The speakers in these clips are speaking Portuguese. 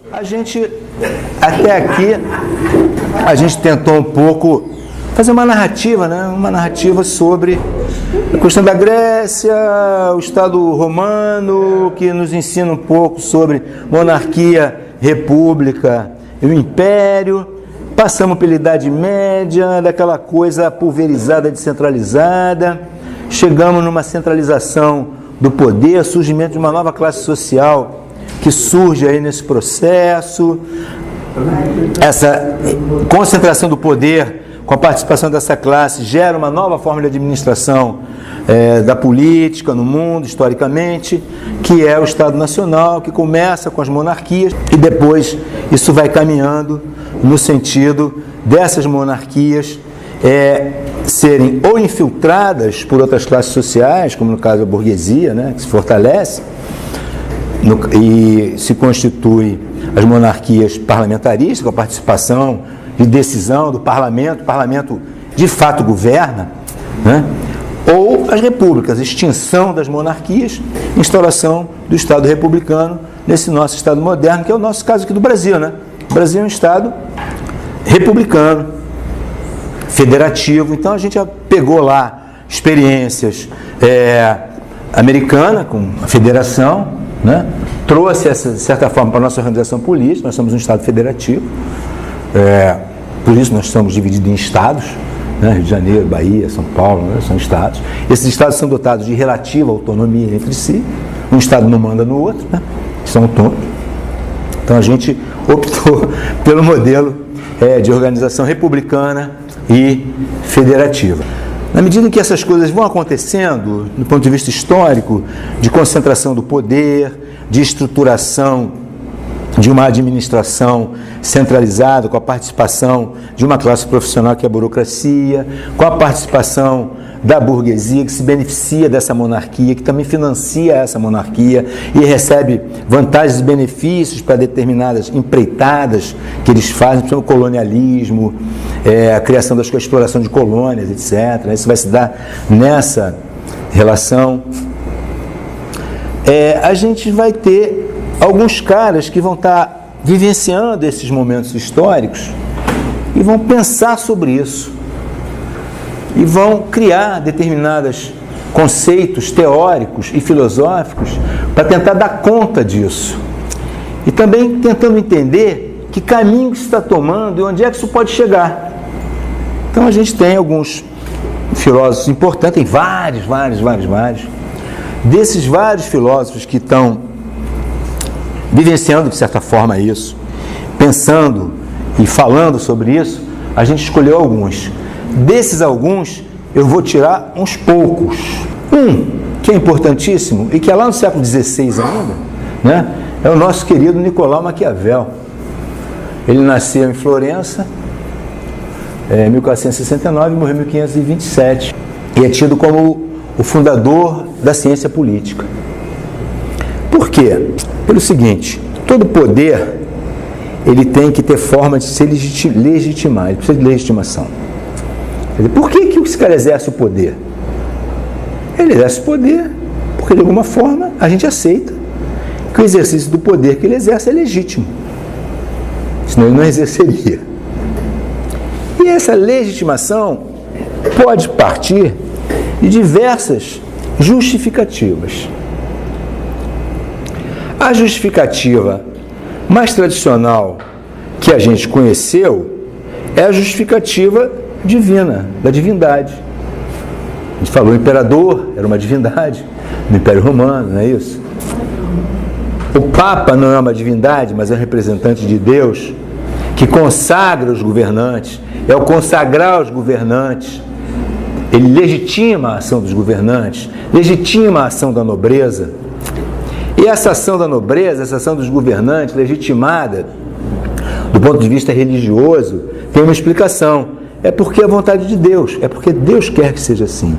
A gente, até aqui, a gente tentou um pouco fazer uma narrativa, né? Uma narrativa sobre a questão da Grécia, o Estado romano, que nos ensina um pouco sobre monarquia, república e o império. Passamos pela Idade Média, daquela coisa pulverizada, descentralizada. Chegamos numa centralização do poder, surgimento de uma nova classe social que surge aí nesse processo. Essa concentração do poder com a participação dessa classe gera uma nova forma de administração da política no mundo, historicamente, que é o Estado Nacional, que começa com as monarquias e depois isso vai caminhando no sentido dessas monarquias serem ou infiltradas por outras classes sociais, como no caso da burguesia, né, que se fortalece, e se constitui as monarquias parlamentaristas, com a participação de decisão do parlamento, o parlamento de fato governa, né? Ou as repúblicas, extinção das monarquias, instauração do Estado republicano nesse nosso Estado moderno, que é o nosso caso aqui do Brasil, né? O Brasil é um Estado republicano, federativo. Então a gente já pegou lá experiências americanas com a federação, né? Trouxe essa, de certa forma, para a nossa organização política. Nós somos um Estado federativo, por isso nós somos divididos em estados, né? Rio de Janeiro, Bahia, São Paulo, né? São estados. Esses estados são dotados de relativa autonomia entre si, um estado não manda no outro, né? São autônomos. Então a gente optou pelo modelo de organização republicana e federativa. Na medida em que essas coisas vão acontecendo, do ponto de vista histórico, de concentração do poder, de estruturação de uma administração centralizada, com a participação de uma classe profissional que é a burocracia, com a participação da burguesia, que se beneficia dessa monarquia, que também financia essa monarquia e recebe vantagens e benefícios para determinadas empreitadas que eles fazem, por exemplo, o colonialismo, a criação a exploração de colônias, etc. Isso vai se dar nessa relação. A gente vai ter alguns caras que vão estar vivenciando esses momentos históricos e vão pensar sobre isso e vão criar determinados conceitos teóricos e filosóficos para tentar dar conta disso e também tentando entender que caminho que se está tomando e onde é que isso pode chegar. Então a gente tem alguns filósofos importantes, tem vários. Desses vários filósofos que estão vivenciando de certa forma isso, pensando e falando sobre isso, a gente escolheu alguns. Desses alguns, eu vou tirar uns poucos. Um, que é importantíssimo, e que é lá no século XVI ainda, né, é o nosso querido Nicolau Maquiavel. Ele nasceu em Florença, em 1469, e morreu em 1527. E é tido como o fundador da ciência política. Por quê? Pelo seguinte, todo poder, ele tem que ter forma de se legitimar, ele precisa de legitimação. Quer dizer, por que esse cara exerce o poder? Ele exerce o poder porque, de alguma forma, a gente aceita que o exercício do poder que ele exerce é legítimo. Senão ele não exerceria. E essa legitimação pode partir de diversas justificativas. A justificativa mais tradicional que a gente conheceu é a justificativa divina, da divindade. A gente falou, o imperador era uma divindade no Império Romano, não é isso? O Papa não é uma divindade, mas é um representante de Deus que consagra os governantes, é o consagrar os governantes. Ele legitima a ação dos governantes, legitima a ação da nobreza. E essa ação da nobreza, essa ação dos governantes, legitimada do ponto de vista religioso, tem uma explicação. É porque é a vontade de Deus, é porque Deus quer que seja assim.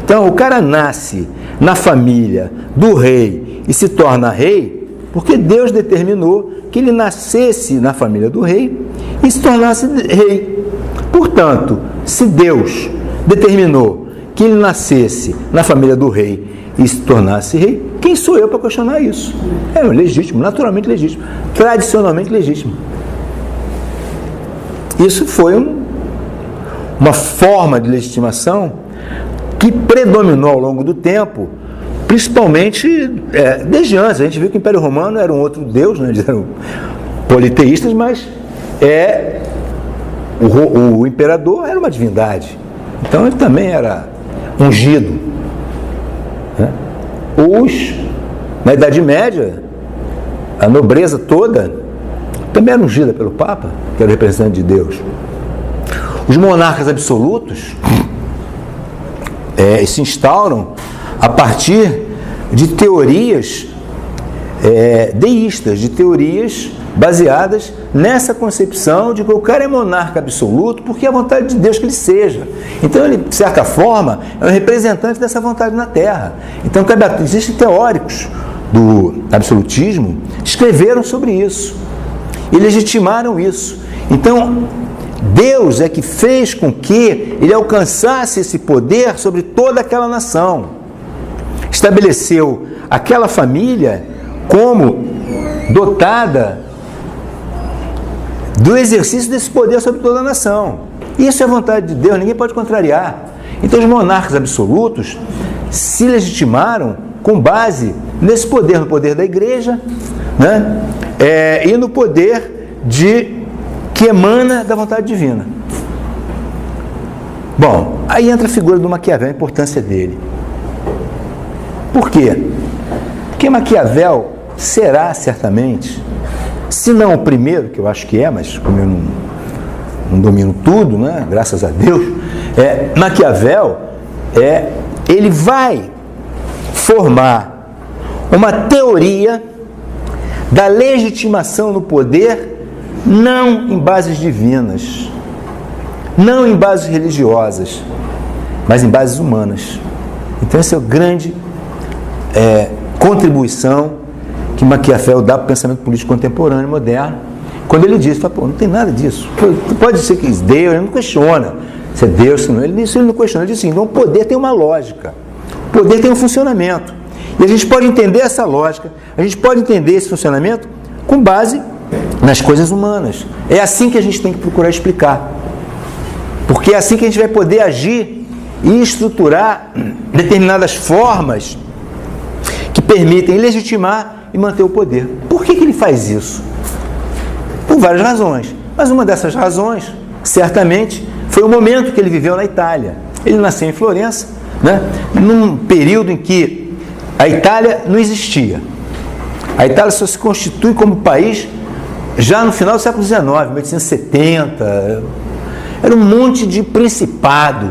Então, o cara nasce na família do rei e se torna rei porque Deus determinou que ele nascesse na família do rei e se tornasse rei. Portanto, se Deus determinou que ele nascesse na família do rei e se tornasse rei, quem sou eu para questionar isso? É legítimo, naturalmente legítimo, tradicionalmente legítimo. Isso foi uma forma de legitimação que predominou ao longo do tempo, principalmente desde antes. A gente viu que o Império Romano era um outro deus, né? Eles eram politeístas, mas o imperador era uma divindade. Então ele também era ungido. Né? Na Idade Média, a nobreza toda também era ungida pelo Papa, que era o representante de Deus. Os monarcas absolutos se instauram a partir de teorias deístas, de teorias baseadas nessa concepção de que o cara é monarca absoluto porque é a vontade de Deus que ele seja. Então ele, de certa forma, é um representante dessa vontade na Terra. Então existem teóricos do absolutismo que escreveram sobre isso e legitimaram isso. Então Deus é que fez com que ele alcançasse esse poder sobre toda aquela nação. Estabeleceu aquela família como dotada do exercício desse poder sobre toda a nação. Isso é a vontade de Deus, ninguém pode contrariar. Então os monarcas absolutos se legitimaram com base nesse poder, no poder da igreja, né? E no poder que emana da vontade divina. Bom, aí entra a figura do Maquiavel, a importância dele. Por quê? Porque Maquiavel será certamente, se não o primeiro, que eu acho que mas como eu não domino tudo, né? Graças a Deus, Maquiavel, ele vai formar uma teoria da legitimação no poder, não em bases divinas, não em bases religiosas, mas em bases humanas. Então essa é a grande contribuição que Maquiavel dá para o pensamento político contemporâneo, moderno, quando ele diz, não tem nada disso. Pode ser que Deus, ele não questiona se é Deus, se não, ele não questiona, ele diz assim, então o poder tem uma lógica, o poder tem um funcionamento, e a gente pode entender essa lógica, a gente pode entender esse funcionamento com base nas coisas humanas. É assim que a gente tem que procurar explicar, porque é assim que a gente vai poder agir e estruturar determinadas formas que permitem legitimar e manter o poder. Por que ele faz isso? Por várias razões, mas uma dessas razões, certamente, foi o momento que ele viveu na Itália. Ele nasceu em Florença, né, num período em que a Itália não existia. A Itália só se constitui como país já no final do século XIX, 1870. Era um monte de principado,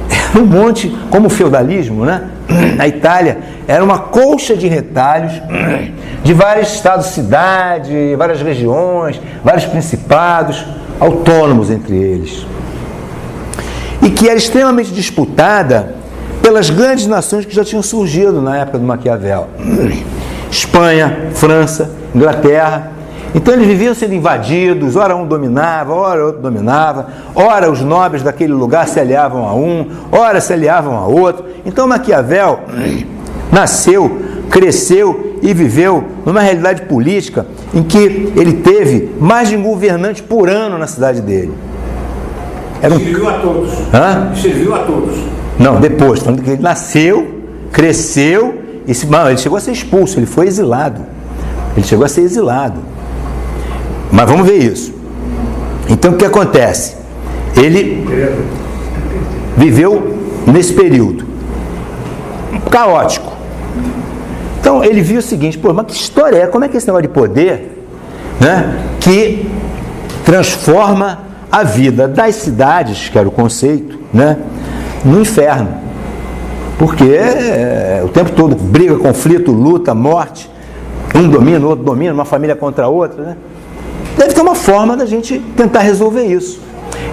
era um monte, como o feudalismo, né? A Itália era uma colcha de retalhos de vários estados-cidade, várias regiões, vários principados, autônomos entre eles. E que era extremamente disputada pelas grandes nações que já tinham surgido na época do Maquiavel. Espanha, França, Inglaterra. Então eles viviam sendo invadidos, ora um dominava, ora outro dominava, ora os nobres daquele lugar se aliavam a um, ora se aliavam a outro. Então Maquiavel nasceu, cresceu e viveu numa realidade política em que ele teve mais de um governante por ano na cidade dele. Serviu a todos. Serviu a todos. Não, depois, falando que ele nasceu, cresceu, ele chegou a ser expulso, ele foi exilado. Ele chegou a ser exilado. Mas vamos ver isso. Então o que acontece? Ele viveu nesse período caótico. Então ele viu o seguinte, mas que história é? Como é que esse negócio de poder, né, que transforma a vida das cidades, que era o conceito, né, no inferno? Porque o tempo todo briga, conflito, luta, morte, um domina, o outro domina, uma família contra a outra, né? Deve ter uma forma da gente tentar resolver isso.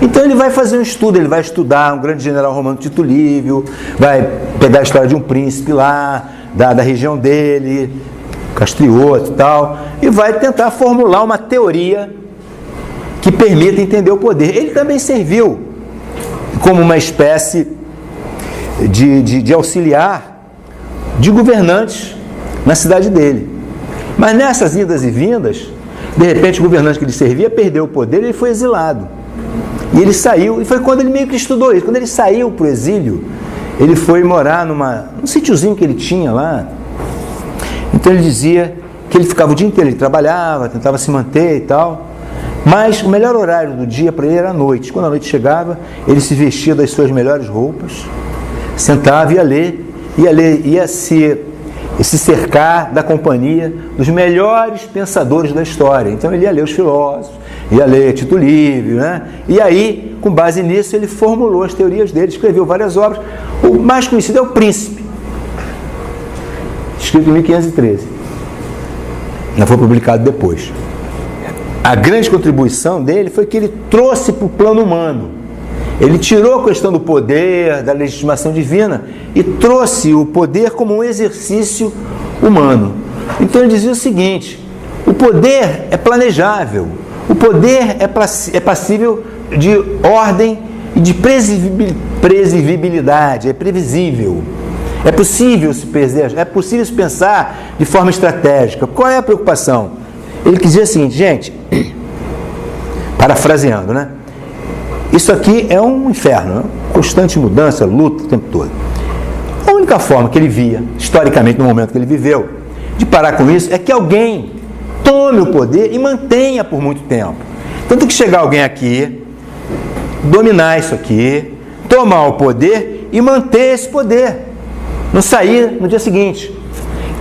Então ele vai fazer um estudo, ele vai estudar um grande general romano, Tito Livio, vai pegar a história de um príncipe lá, da região dele, Castrioto e tal, e vai tentar formular uma teoria que permita entender o poder. Ele também serviu como uma espécie de auxiliar de governantes na cidade dele. Mas nessas idas e vindas, de repente o governante que ele servia perdeu o poder e ele foi exilado. E ele saiu, e foi quando ele meio que estudou isso. Quando ele saiu para o exílio, ele foi morar num sítiozinho que ele tinha lá. Então ele dizia que ele ficava o dia inteiro, ele trabalhava, tentava se manter e tal. Mas o melhor horário do dia para ele era a noite. Quando a noite chegava, ele se vestia das suas melhores roupas, sentava e ia se cercar da companhia dos melhores pensadores da história. Então ele ia ler os filósofos, ia ler Tito Livio, né? E aí, com base nisso, ele formulou as teorias dele, escreveu várias obras. O mais conhecido é O Príncipe, escrito em 1513. Não foi publicado depois. A grande contribuição dele foi que ele trouxe para o plano humano. Ele tirou a questão do poder, da legitimação divina, e trouxe o poder como um exercício humano. Então ele dizia o seguinte: o poder é planejável, o poder é passível de ordem e de previsibilidade, é previsível. É possível se pensar de forma estratégica. Qual é a preocupação? Ele quis dizer o seguinte, gente, parafraseando, né? Isso aqui é um inferno, né? Constante mudança, luta o tempo todo. A única forma que ele via, historicamente, no momento que ele viveu, de parar com isso, é que alguém tome o poder e mantenha por muito tempo. Então tem que chegar alguém aqui, dominar isso aqui, tomar o poder e manter esse poder. Não sair no dia seguinte.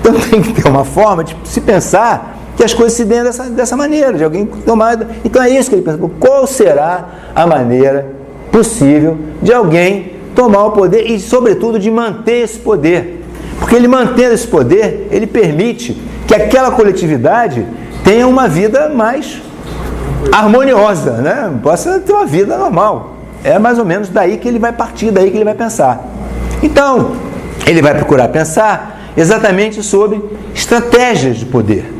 Então tem que ter uma forma de se pensar que as coisas se deem dessa maneira, de alguém tomar. Então é isso que ele pensa. Qual será a maneira possível de alguém tomar o poder e, sobretudo, de manter esse poder? Porque ele mantendo esse poder, ele permite que aquela coletividade tenha uma vida mais harmoniosa, né? Possa ter uma vida normal. É mais ou menos daí que ele vai partir, daí que ele vai pensar. Então, ele vai procurar pensar exatamente sobre estratégias de poder.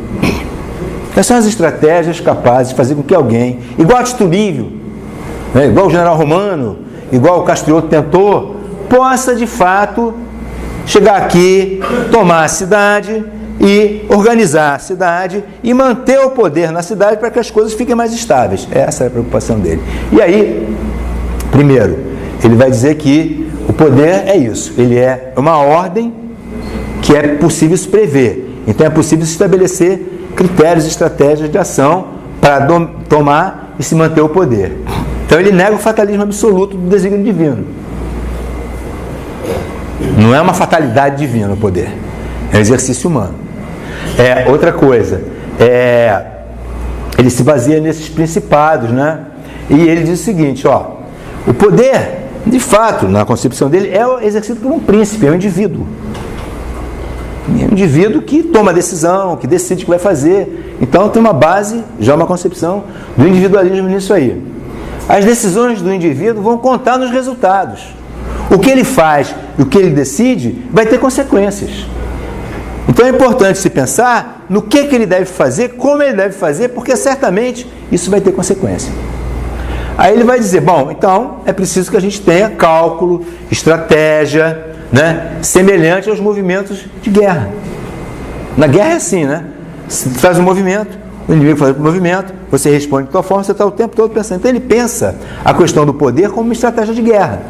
Quais são as estratégias capazes de fazer com que alguém, igual a Tito Livio, né, igual o general Romano, igual o Castriotto tentou, possa de fato chegar aqui, tomar a cidade e organizar a cidade e manter o poder na cidade para que as coisas fiquem mais estáveis. Essa é a preocupação dele. E aí, primeiro, ele vai dizer que o poder é isso, ele é uma ordem que é possível se prever. Então é possível se estabelecer critérios e estratégias de ação para tomar e se manter o poder. Então ele nega o fatalismo absoluto do desígnio divino. Não é uma fatalidade divina o poder, é um exercício humano. Outra coisa, ele se baseia nesses principados, né? E ele diz o seguinte, o poder, de fato, na concepção dele, é exercido por um príncipe, é um indivíduo. É um indivíduo que toma decisão, que decide o que vai fazer. Então tem uma base, já uma concepção do individualismo nisso aí. As decisões do indivíduo vão contar nos resultados. O que ele faz e o que ele decide vai ter consequências. Então é importante se pensar no que ele deve fazer, como ele deve fazer, porque certamente isso vai ter consequência. Aí ele vai dizer, bom, então é preciso que a gente tenha cálculo, estratégia, né, semelhante aos movimentos de guerra. Na guerra é assim, né? Você faz um movimento, o inimigo faz um movimento, você responde de tua forma, você está o tempo todo pensando. Então ele pensa a questão do poder como uma estratégia de guerra.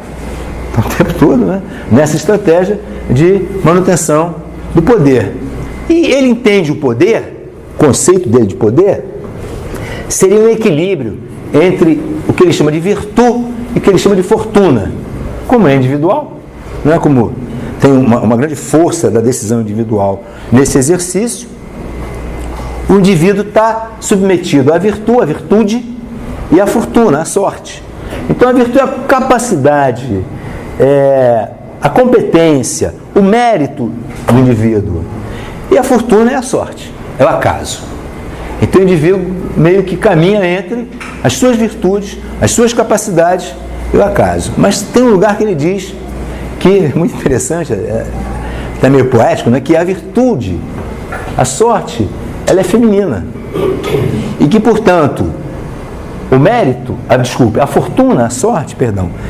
Então, o tempo todo, né? Nessa estratégia de manutenção do poder. E ele entende o poder, o conceito dele de poder, seria um equilíbrio entre o que ele chama de virtude e o que ele chama de fortuna. Como é individual, não é como tem uma grande força da decisão individual nesse exercício, o indivíduo está submetido à virtude e à fortuna, à sorte. Então a virtude é a capacidade, a competência, o mérito do indivíduo. E a fortuna é a sorte, é o acaso. Então o indivíduo meio que caminha entre as suas virtudes, as suas capacidades e o acaso. Mas tem um lugar que ele diz que é muito interessante, até meio poético, né? Que é a virtude, a sorte, ela é feminina. E que, portanto, o mérito, a fortuna, a sorte,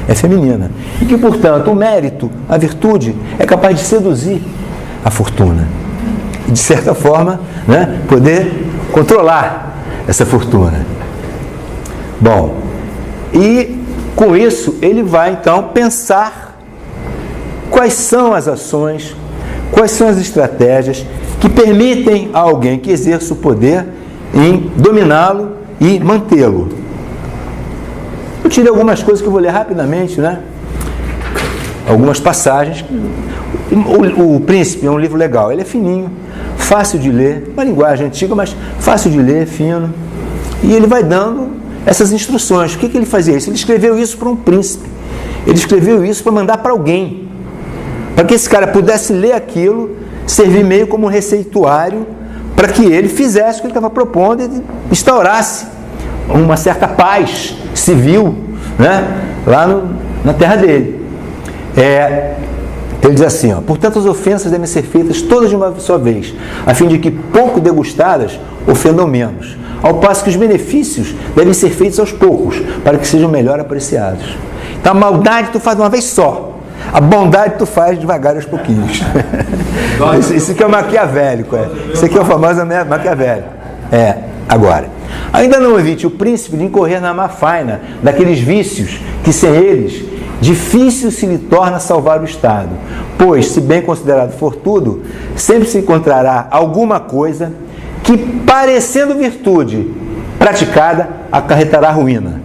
é feminina. E que, portanto, o mérito, a virtude, é capaz de seduzir, a fortuna. E, de certa forma, né, poder controlar essa fortuna. Bom, e com isso ele vai então pensar quais são as ações, quais são as estratégias que permitem a alguém que exerça o poder em dominá-lo e mantê-lo. Eu tirei algumas coisas que eu vou ler rapidamente, né? Algumas passagens. O Príncipe é um livro legal, ele é fininho, fácil de ler, uma linguagem antiga, mas fácil de ler, fino. E ele vai dando essas instruções. O que ele fazia isso? Ele escreveu isso para um príncipe. Ele escreveu isso para mandar para alguém. Para que esse cara pudesse ler aquilo, servir meio como um receituário, para que ele fizesse o que ele estava propondo e instaurasse uma certa paz civil, né, lá na terra dele. Ele diz assim, ó, portanto as ofensas devem ser feitas todas de uma só vez, a fim de que pouco degustadas ofendam menos, ao passo que os benefícios devem ser feitos aos poucos, para que sejam melhor apreciados. Então a maldade tu faz de uma vez só, a bondade tu faz devagar aos pouquinhos. Isso aqui é o maquiavélico, isso aqui é o famoso maquiavélico. Agora, ainda não evite o príncipe de incorrer na má faina daqueles vícios que sem eles difícil se lhe torna salvar o Estado, pois, se bem considerado for tudo, sempre se encontrará alguma coisa que, parecendo virtude praticada, acarretará ruína,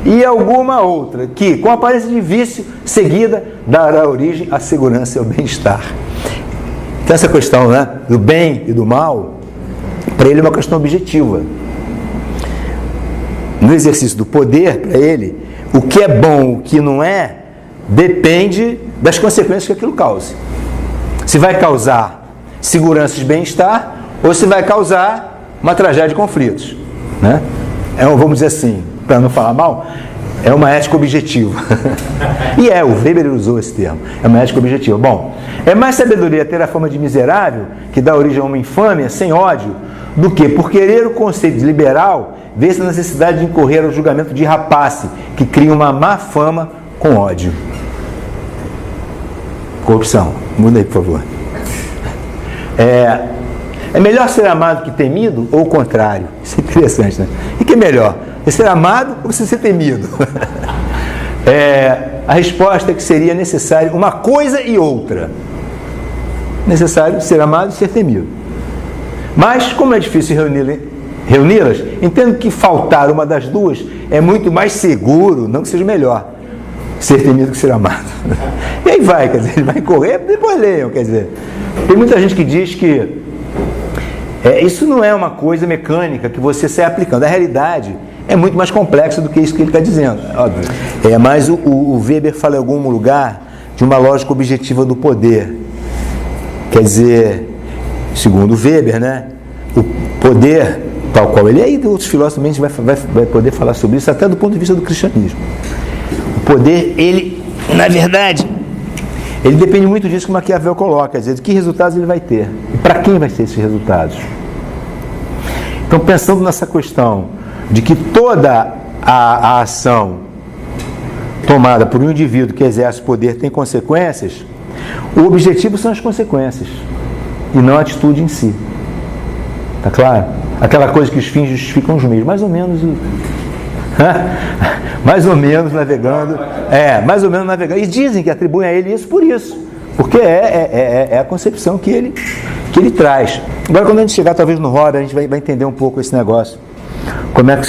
e alguma outra que, com aparência de vício seguida, dará origem à segurança e ao bem-estar. Então essa questão, né, do bem e do mal, para ele é uma questão objetiva. No exercício do poder, para ele, o que é bom, o que não é, depende das consequências que aquilo cause. Se vai causar segurança e bem-estar, ou se vai causar uma tragédia de conflitos, né? Vamos dizer assim, para não falar mal, é uma ética objetiva. E o Weber usou esse termo, é uma ética objetiva. Bom, é mais sabedoria ter a fama de miserável, que dá origem a uma infâmia, sem ódio, do que, por querer o conceito de liberal, ver-se a necessidade de incorrer ao julgamento de rapace, que cria uma má fama com ódio. Corrupção. Muda aí, por favor. É melhor ser amado que temido ou o contrário? Isso é interessante, né? E que é melhor? É ser amado ou você ser temido? A resposta é que seria necessário uma coisa e outra. Necessário ser amado e ser temido. Mas, como é difícil reuni-las, entendo que faltar uma das duas é muito mais seguro, não que seja melhor, ser temido que ser amado. E aí vai, quer dizer, ele vai correr, depois leiam, quer dizer. Tem muita gente que diz que isso não é uma coisa mecânica que você sai aplicando. A realidade é muito mais complexa do que isso que ele está dizendo, óbvio. Mas o Weber fala em algum lugar de uma lógica objetiva do poder. Quer dizer, segundo Weber, né, o poder, tal qual ele é, e outros filósofos também vai poder falar sobre isso, até do ponto de vista do cristianismo. O poder, ele, na verdade, ele depende muito disso que Maquiavel coloca, quer dizer, de que resultados ele vai ter, e para quem vai ser esses resultados. Então, pensando nessa questão de que toda a ação tomada por um indivíduo que exerce poder tem consequências, o objetivo são as consequências, e não a atitude em si. Tá claro? Aquela coisa que os fins justificam os meios, mais ou menos navegando. Mais ou menos navegando. E dizem que atribuem a ele isso por isso. Porque é a concepção que ele traz. Agora, quando a gente chegar talvez no Hobbes, a gente vai entender um pouco esse negócio. Como é que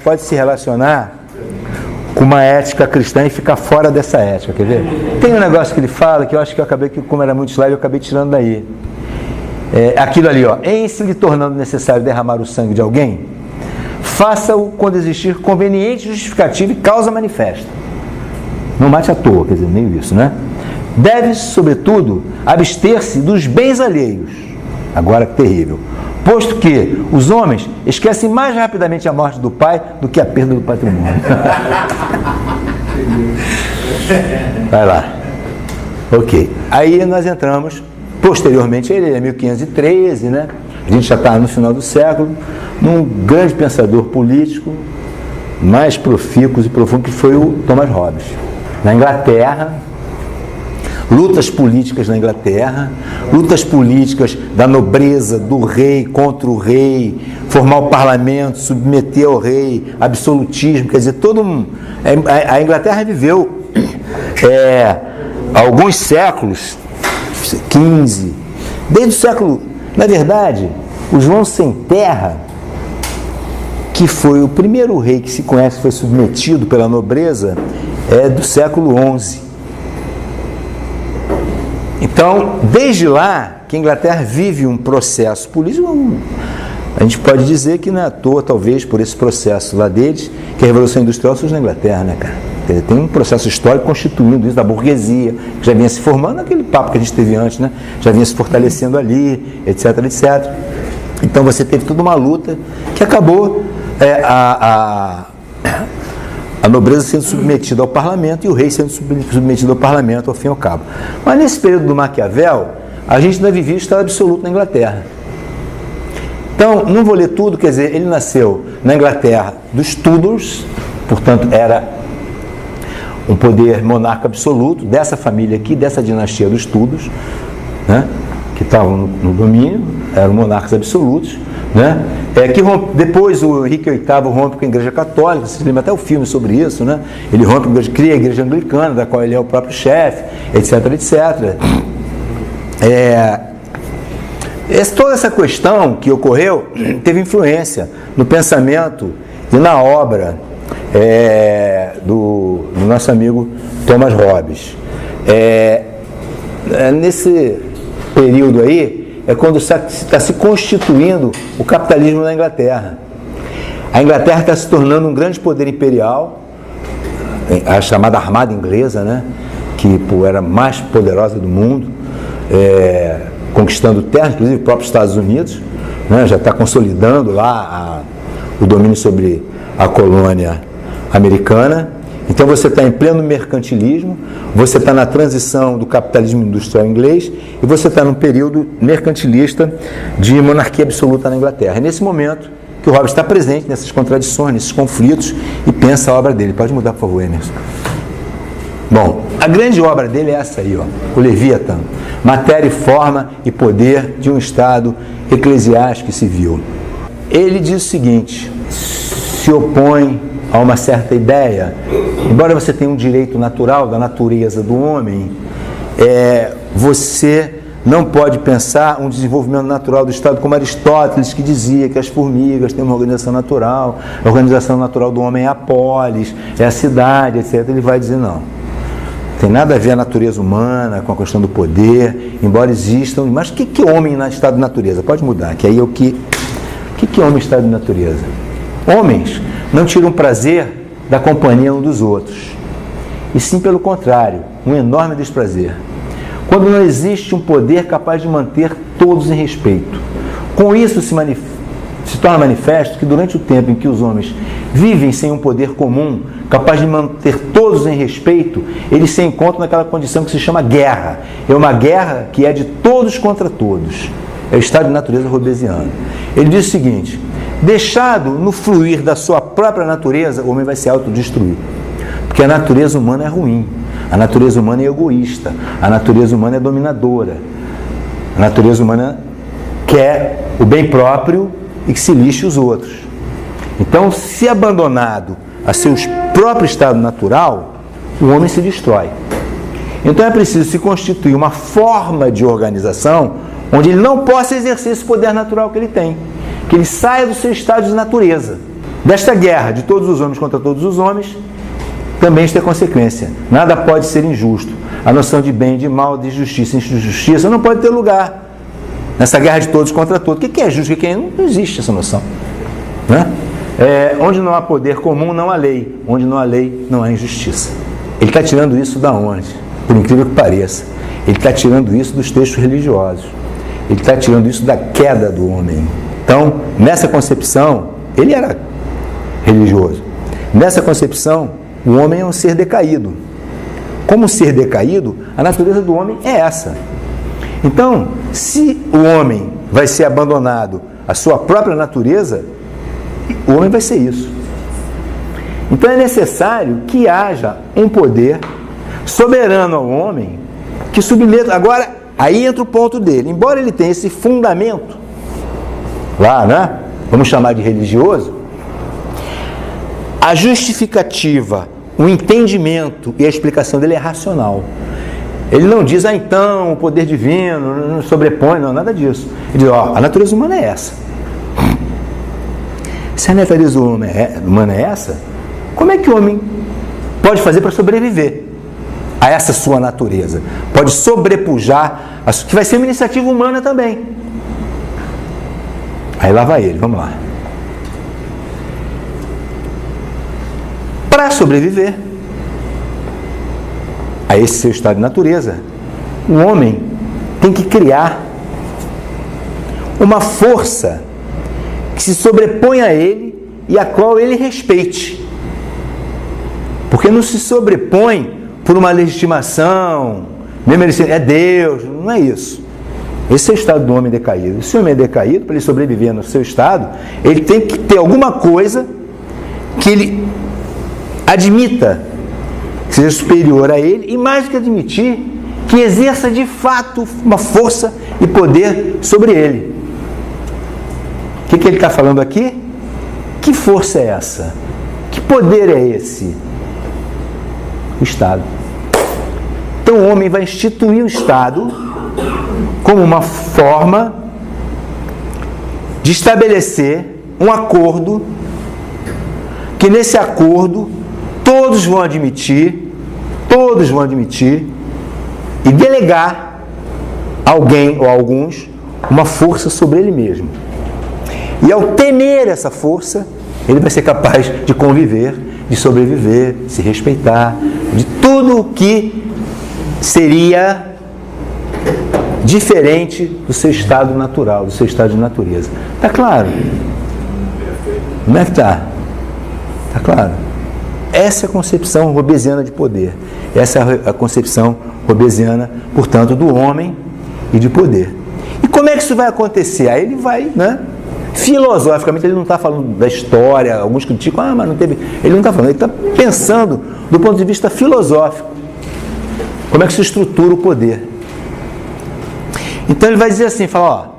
pode se relacionar com uma ética cristã e ficar fora dessa ética, quer ver? Tem um negócio que ele fala, que eu acho que como era muito slide, eu acabei tirando daí. Aquilo ali, ó, em se lhe tornando necessário derramar o sangue de alguém, faça-o quando existir conveniente justificativa e causa manifesta. Não mate à toa, quer dizer, meio isso, né? Deve, sobretudo, abster-se dos bens alheios. Agora que terrível. Posto que os homens esquecem mais rapidamente a morte do pai do que a perda do patrimônio. Vai lá. Ok. Aí nós entramos, posteriormente, ele é 1513, né? A gente já está no final do século, num grande pensador político, mais profícuo e profundo, que foi o Thomas Hobbes. Na Inglaterra, lutas políticas na Inglaterra, lutas políticas da nobreza, do rei contra o rei, formar o parlamento, submeter ao rei, absolutismo, quer dizer, a Inglaterra viveu alguns séculos, 15, desde o século, na verdade, o João Sem Terra, que foi o primeiro rei que se conhece, que foi submetido pela nobreza, é do século XI. Então, desde lá, que a Inglaterra vive um processo político, a gente pode dizer que não é à toa, talvez, por esse processo lá deles, que a Revolução Industrial surge na Inglaterra, né, cara? Tem um processo histórico constituindo isso da burguesia, que já vinha se formando, aquele papo que a gente teve antes, né? Já vinha se fortalecendo ali, etc, etc. Então você teve toda uma luta que acabou a nobreza sendo submetida ao parlamento e o rei sendo submetido ao parlamento, ao fim e ao cabo. Mas nesse período do Maquiavel, a gente ainda vivia o Estado absoluto na Inglaterra. Então, não vou ler tudo, quer dizer, ele nasceu na Inglaterra dos Tudors, portanto, era um poder monarca absoluto dessa família aqui, dessa dinastia dos Tudors, né, que estavam no domínio, eram monarcas absolutos, né, que depois o Henrique VIII rompe com a Igreja Católica, vocês lembram até o filme sobre isso, né? Ele rompe, cria a Igreja Anglicana, da qual ele é o próprio chefe, etc, etc. Toda essa questão que ocorreu teve influência no pensamento e na obra do nosso amigo Thomas Hobbes. Nesse período aí, é quando está se constituindo o capitalismo na Inglaterra. A Inglaterra está se tornando um grande poder imperial, a chamada Armada Inglesa, né, que era a mais poderosa do mundo, conquistando terras, inclusive o próprio Estados Unidos, né, já está consolidando lá o domínio sobre a colônia americana. Então você está em pleno mercantilismo, você está na transição do capitalismo industrial inglês e você está num período mercantilista de monarquia absoluta na Inglaterra. É nesse momento que o Hobbes está presente nessas contradições, nesses conflitos e pensa a obra dele. Pode mudar, por favor, Emerson. Bom, a grande obra dele é essa aí, ó, o Leviatã, matéria e forma e poder de um Estado eclesiástico e civil. Ele diz o seguinte, se opõe a uma certa ideia, embora você tenha um direito natural da natureza do homem, você não pode pensar um desenvolvimento natural do Estado como Aristóteles, que dizia que as formigas têm uma organização natural, a organização natural do homem é a polis, é a cidade, etc. Ele vai dizer não. Tem nada a ver a natureza humana com a questão do poder, embora existam. Mas o que é homem em estado de natureza? Pode mudar, que aí é o que é homem em estado de natureza? Homens não tiram prazer da companhia uns dos outros, e sim pelo contrário, um enorme desprazer. Quando não existe um poder capaz de manter todos em respeito. Com isso se torna manifesto que durante o tempo em que os homens vivem sem um poder comum, capaz de manter todos em respeito, eles se encontram naquela condição que se chama guerra. É uma guerra que é de todos contra todos. É o estado de natureza hobbesiano. Ele diz o seguinte: deixado no fluir da sua própria natureza, o homem vai se autodestruir. Porque a natureza humana é ruim, a natureza humana é egoísta, a natureza humana é dominadora, a natureza humana quer o bem próprio e que se lixe os outros. Então, se abandonado a seu próprio estado natural, o homem se destrói. Então é preciso se constituir uma forma de organização onde ele não possa exercer esse poder natural que ele tem, que ele saia do seu estado de natureza. Desta guerra de todos os homens contra todos os homens, também isso tem consequência. Nada pode ser injusto. A noção de bem, de mal, de justiça e injustiça não pode ter lugar nessa guerra de todos contra todos. O que é justo? O que é? Não existe essa noção, né? Onde não há poder comum, não há lei. Onde não há lei, não há injustiça. Ele está tirando isso da onde? Por incrível que pareça. Ele está tirando isso dos textos religiosos. Ele está tirando isso da queda do homem. Então, nessa concepção, ele era religioso. Nessa concepção, o homem é um ser decaído. Como um ser decaído, a natureza do homem é essa. Então, se o homem vai ser abandonado à sua própria natureza, o homem vai ser isso. Então é necessário que haja um poder soberano ao homem, que submetam. Agora, aí entra o ponto dele. Embora ele tenha esse fundamento, lá, né? Vamos chamar de religioso, a justificativa, o entendimento e a explicação dele é racional. Ele não diz, então, o poder divino não sobrepõe, não, nada disso. Ele diz, a natureza humana é essa. Se a natureza humana é essa, como é que o homem pode fazer para sobreviver a essa sua natureza? Pode sobrepujar, que vai ser uma iniciativa humana também. Aí lá vai ele, vamos lá. Para sobreviver a esse seu estado de natureza, o homem tem que criar uma força que se sobrepõe a ele e a qual ele respeite. Porque não se sobrepõe por uma legitimação, mesmo ele é Deus, não é isso. Esse é o estado do homem decaído. Se o homem é decaído, para ele sobreviver no seu estado, ele tem que ter alguma coisa que ele admita que seja superior a ele, e mais do que admitir, que exerça de fato uma força e poder sobre ele. O que ele está falando aqui? Que força é essa? Que poder é esse? O Estado. Então o homem vai instituir o Estado como uma forma de estabelecer um acordo, que nesse acordo todos vão admitir e delegar a alguém ou a alguns uma força sobre ele mesmo. E ao temer essa força, ele vai ser capaz de conviver, de sobreviver, de se respeitar, de tudo o que seria diferente do seu estado natural, do seu estado de natureza. Está claro? Como é que está? Está claro? Essa é a concepção hobbesiana de poder. Essa é a concepção hobbesiana, portanto, do homem e de poder. E como é que isso vai acontecer? Aí ele vai, né? Filosoficamente, ele não está falando da história, alguns criticam, mas não teve. Ele não está falando, ele está pensando do ponto de vista filosófico. Como é que se estrutura o poder? Então ele vai dizer assim, fala,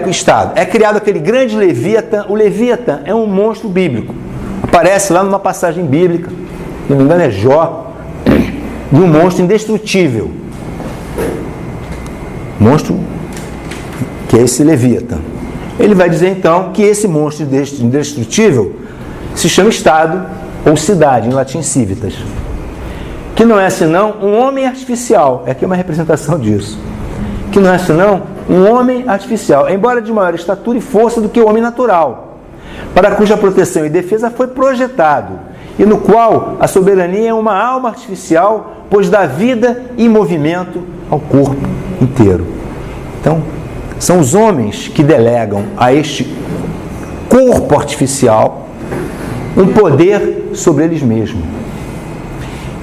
o Estado, é criado aquele grande Leviatã. O Leviatã é um monstro bíblico. Aparece lá numa passagem bíblica, se não me engano é Jó, de um monstro indestrutível. Monstro que é esse Leviatã. Ele vai dizer então que esse monstro indestrutível se chama Estado ou cidade, em latim civitas, que não é senão um homem artificial. Aqui é uma representação disso. Que não é senão um homem artificial, embora de maior estatura e força do que o homem natural, para cuja proteção e defesa foi projetado, e no qual a soberania é uma alma artificial, pois dá vida e movimento ao corpo inteiro. Então, são os homens que delegam a este corpo artificial um poder sobre eles mesmos.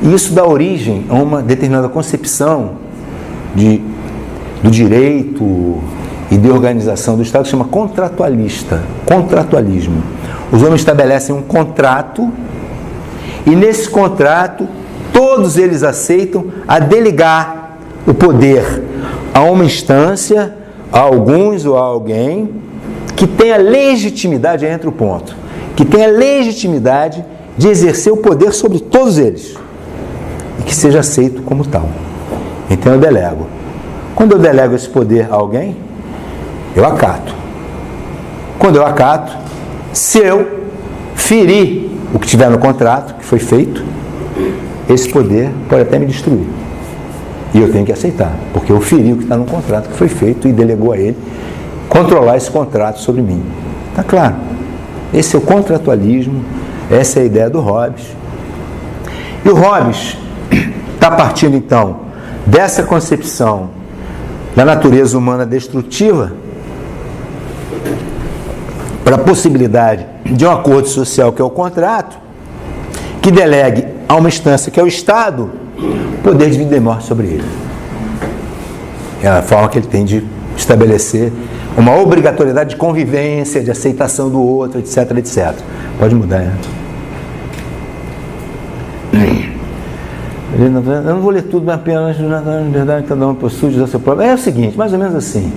E isso dá origem a uma determinada concepção do direito e de organização do Estado que chama contratualismo. Os homens estabelecem um contrato e nesse contrato todos eles aceitam a delegar o poder a uma instância, a alguns ou a alguém que tenha legitimidade, aí entra o ponto, que tenha legitimidade de exercer o poder sobre todos eles e que seja aceito como tal. Então eu delego. Quando eu delego esse poder a alguém, eu acato. Quando eu acato, se eu ferir o que tiver no contrato, que foi feito, esse poder pode até me destruir. E eu tenho que aceitar, porque eu feri o que está no contrato que foi feito e delegou a ele controlar esse contrato sobre mim. Está claro? Esse é o contratualismo, essa é a ideia do Hobbes. E o Hobbes está partindo, então, dessa concepção da natureza humana destrutiva para a possibilidade de um acordo social, que é o contrato, que delegue a uma instância, que é o Estado, poder de vida e morte sobre ele. É a forma que ele tem de estabelecer uma obrigatoriedade de convivência, de aceitação do outro, etc, etc. Pode mudar, né? Eu não vou ler tudo, mas apenas, na verdade, cada um possui o seu próprio. É o seguinte, mais ou menos assim.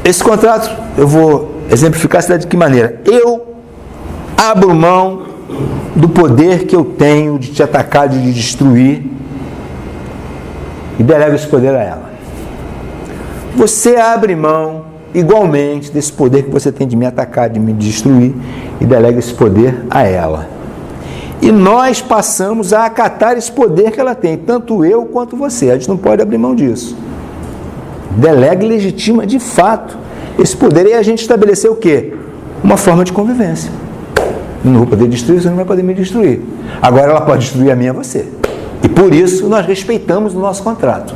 Esse contrato, eu vou exemplificar de que maneira? Eu abro mão do poder que eu tenho de te atacar, de te destruir, e delego esse poder a ela. Você abre mão, igualmente, desse poder que você tem de me atacar, de me destruir, e delega esse poder a ela. E nós passamos a acatar esse poder que ela tem, tanto eu quanto você. A gente não pode abrir mão disso. Delega e legitima, de fato, esse poder. E a gente estabeleceu o quê? Uma forma de convivência. Não vou poder destruir, você não vai poder me destruir. Agora ela pode destruir a mim e a você. E por isso nós respeitamos o nosso contrato.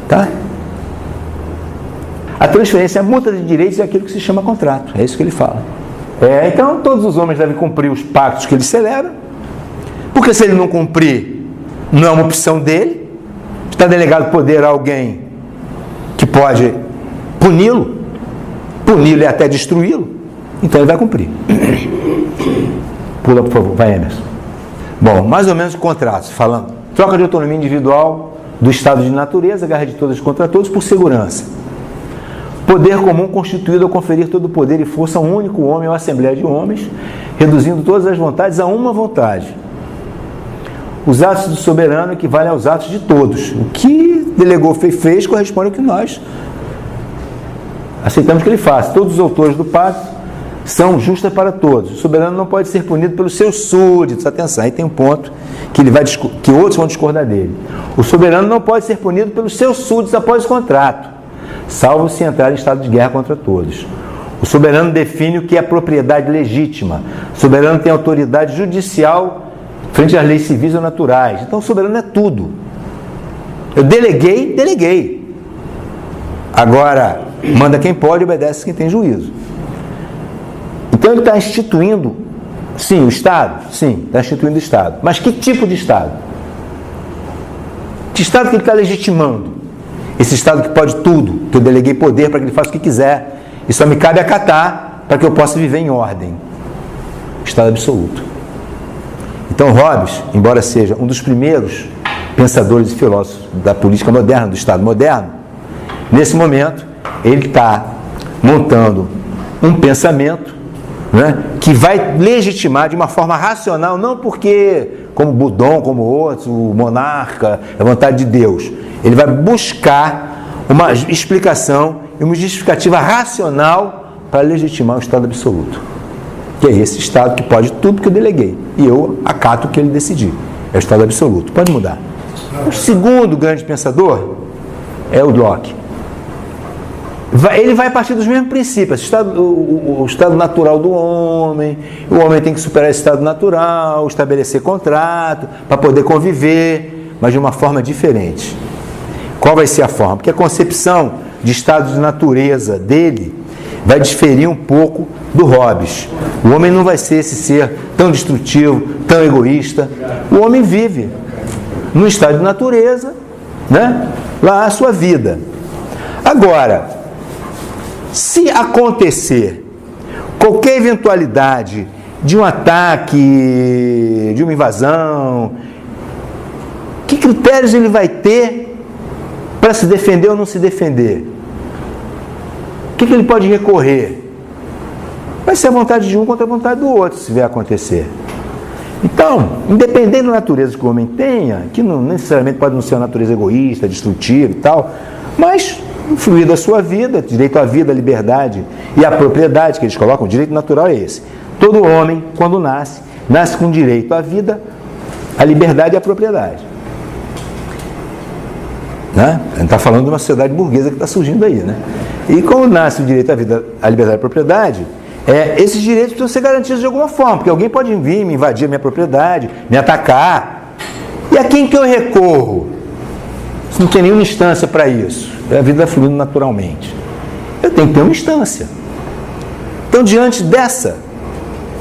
Tá? A transferência, a multa de direitos é aquilo que se chama contrato. É isso que ele fala. Então todos os homens devem cumprir os pactos que ele celebra. Porque se ele não cumprir, não é uma opção dele. Está delegado poder a alguém que pode puni-lo e até destruí-lo. Então ele vai cumprir. Pula, por favor, vai, Emerson. Bom, mais ou menos contratos, falando. Troca de autonomia individual do estado de natureza, guerra de todos contra todos, por segurança. Poder comum constituído a conferir todo o poder e força a um único homem ou assembleia de homens, reduzindo todas as vontades a uma vontade. Os atos do soberano equivalem aos atos de todos. O que delegou fez, corresponde ao que nós aceitamos que ele faça. Todos os autores do pacto são justas para todos. O soberano não pode ser punido pelos seus súditos. Atenção, aí tem um ponto que outros vão discordar dele. O soberano não pode ser punido pelos seus súditos após o contrato, salvo se entrar em estado de guerra contra todos. O soberano define o que é propriedade legítima. O soberano tem autoridade judicial frente às leis civis ou naturais. Então o soberano é tudo. Eu deleguei. Agora, manda quem pode, obedece quem tem juízo. Então ele está instituindo, sim, o Estado? Sim, está instituindo o Estado. Mas que tipo de Estado? Que Estado que ele está legitimando? Esse Estado que pode tudo, que eu deleguei poder para que ele faça o que quiser, e só me cabe acatar para que eu possa viver em ordem. Estado absoluto. Então Hobbes, embora seja um dos primeiros pensadores e filósofos da política moderna, do Estado moderno, nesse momento ele está montando um pensamento, né, que vai legitimar de uma forma racional, não porque, como Budon, como outros, o monarca, é a vontade de Deus. Ele vai buscar uma explicação e uma justificativa racional para legitimar o Estado absoluto. Que é esse Estado que pode tudo que eu deleguei. E eu acato o que ele decidir. É o Estado absoluto. Pode mudar. O segundo grande pensador é o Locke. Ele vai partir dos mesmos princípios. O estado natural do homem. O homem tem que superar esse estado natural, estabelecer contrato, para poder conviver, mas de uma forma diferente. Qual vai ser a forma? Porque a concepção de estado de natureza dele vai diferir um pouco do Hobbes. O homem não vai ser esse ser tão destrutivo, tão egoísta. O homem vive no estado de natureza, né? Lá a sua vida. Agora, se acontecer qualquer eventualidade de um ataque, de uma invasão, que critérios ele vai ter para se defender ou não se defender? O que ele pode recorrer? Vai ser a vontade de um contra a vontade do outro, se vier a acontecer. Então, independente da natureza que o homem tenha, que não necessariamente pode não ser uma natureza egoísta, destrutiva e tal, mas influir da sua vida, direito à vida, à liberdade e à propriedade que eles colocam, o direito natural é esse. Todo homem, quando nasce com direito à vida, à liberdade e à propriedade. Né? A gente está falando de uma sociedade burguesa que está surgindo aí, né? E como nasce o direito à vida, à liberdade e à propriedade, esses direitos precisam ser garantidos de alguma forma, porque alguém pode vir me invadir a minha propriedade, me atacar. E a quem que eu recorro? Não tem nenhuma instância para isso. A vida vai fluindo naturalmente. Eu tenho que ter uma instância. Então, diante dessa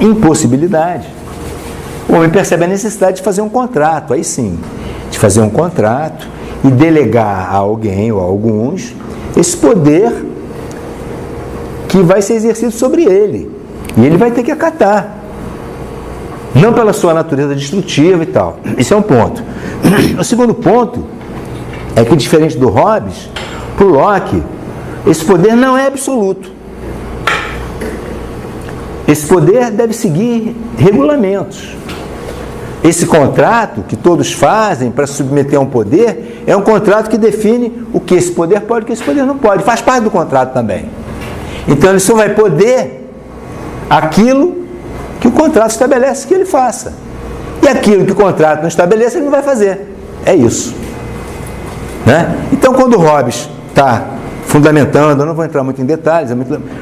impossibilidade, o homem percebe a necessidade de fazer um contrato. Aí sim, de fazer um contrato e delegar a alguém ou a alguns esse poder que vai ser exercido sobre ele. E ele vai ter que acatar. não pela sua natureza destrutiva e tal. Isso é um ponto. O segundo ponto é que, diferente do Hobbes, para o Locke, esse poder não é absoluto. Esse poder deve seguir regulamentos. Esse contrato que todos fazem para submeter a um poder é um contrato que define o que esse poder pode e o que esse poder não pode. Faz parte do contrato também. Então ele só vai poder aquilo que o contrato estabelece que ele faça. E aquilo que o contrato não estabelece, ele não vai fazer. É isso. Né? Então, quando o Hobbes está fundamentando, eu não vou entrar muito em detalhes,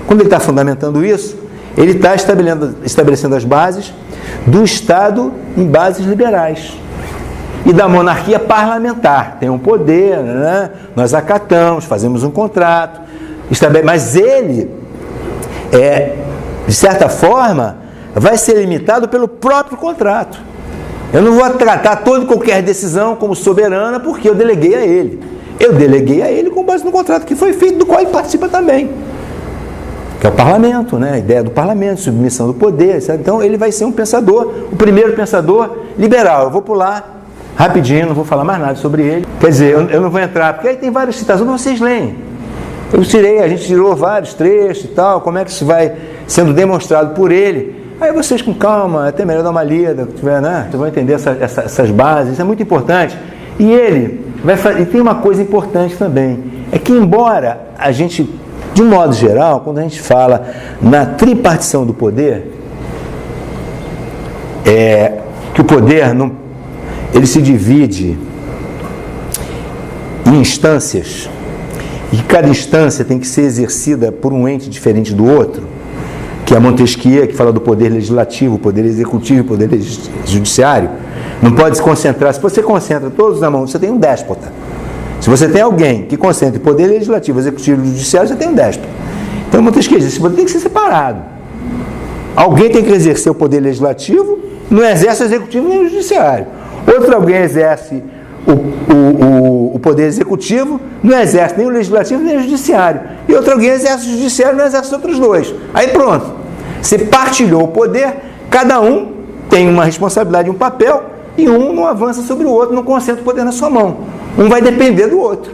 quando ele está fundamentando isso, ele está estabelecendo as bases do Estado em bases liberais e da monarquia parlamentar. Tem um poder, né? Nós acatamos, fazemos um contrato, mas ele, de certa forma, vai ser limitado pelo próprio contrato. Eu não vou tratar toda e qualquer decisão como soberana porque eu deleguei a ele. Eu deleguei a ele com base no contrato que foi feito, do qual ele participa também. Que é o parlamento, né? A ideia do parlamento, submissão do poder, certo? Então ele vai ser um pensador, o primeiro pensador liberal. Eu vou pular rapidinho, não vou falar mais nada sobre ele. Quer dizer, eu não vou entrar, porque aí tem várias citações, vocês leem. A gente tirou vários trechos e tal, como é que isso vai sendo demonstrado por ele. Aí vocês com calma, até melhor dar uma lida, né? Vocês vão entender essas bases, isso é muito importante. E ele vai fazer, e tem uma coisa importante também, é que embora a gente, de um modo geral, quando a gente fala na tripartição do poder, que o poder não, ele se divide em instâncias, e que cada instância tem que ser exercida por um ente diferente do outro, que é Montesquieu, que fala do poder legislativo, o poder executivo e o poder judiciário. Não pode se concentrar. Se você concentra todos na mão, você tem um déspota. Se você tem alguém que concentra poder legislativo, executivo e judiciário, você tem um déspota. Então Montesquieu diz, esse poder tem que ser separado. Alguém tem que exercer o poder legislativo, não exerce o executivo nem o judiciário. Outro alguém exerce o poder executivo, não exerce nem o legislativo nem o judiciário. E outro alguém exerce o judiciário, não exerce os outros dois. Aí pronto. Você partilhou o poder, cada um tem uma responsabilidade, um papel, e um não avança sobre o outro, não concentra o poder na sua mão. Um vai depender do outro.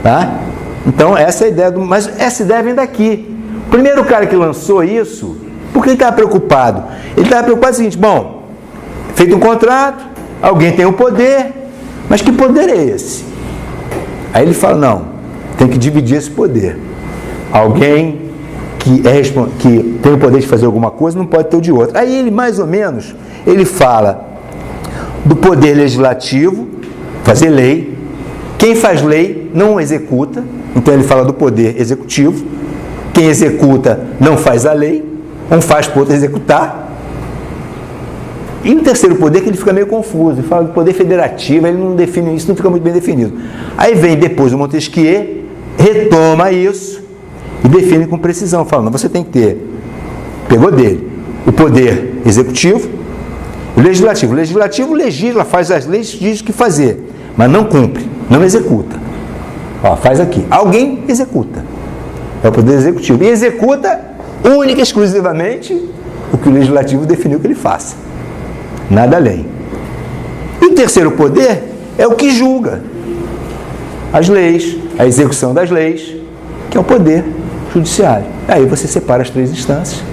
Tá? Então, essa é a ideia. Mas essa ideia vem daqui. O primeiro cara que lançou isso, por que ele estava preocupado? Ele estava preocupado com o seguinte, bom, feito um contrato, alguém tem o poder, mas que poder é esse? Aí ele fala, não, tem que dividir esse poder. Alguém que tem o poder de fazer alguma coisa não pode ter o de outro. Aí ele, mais ou menos, ele fala do poder legislativo, fazer lei. Quem faz lei não executa, então ele fala do poder executivo. Quem executa não faz a lei, um faz para o outro executar. E no terceiro poder, que ele fica meio confuso, ele fala do poder federativo, ele não define isso, não fica muito bem definido. Aí vem depois o Montesquieu, retoma isso e define com precisão, fala, não, você tem que ter, pegou dele, o poder executivo, o legislativo. O legislativo legisla, faz as leis, diz o que fazer, mas não cumpre, não executa. Ó, faz aqui. Alguém executa. É o poder executivo. E executa única e exclusivamente o que o legislativo definiu que ele faça. Nada além. E o terceiro poder é o que julga as leis, a execução das leis, que é o poder judiciário. Aí você separa as três instâncias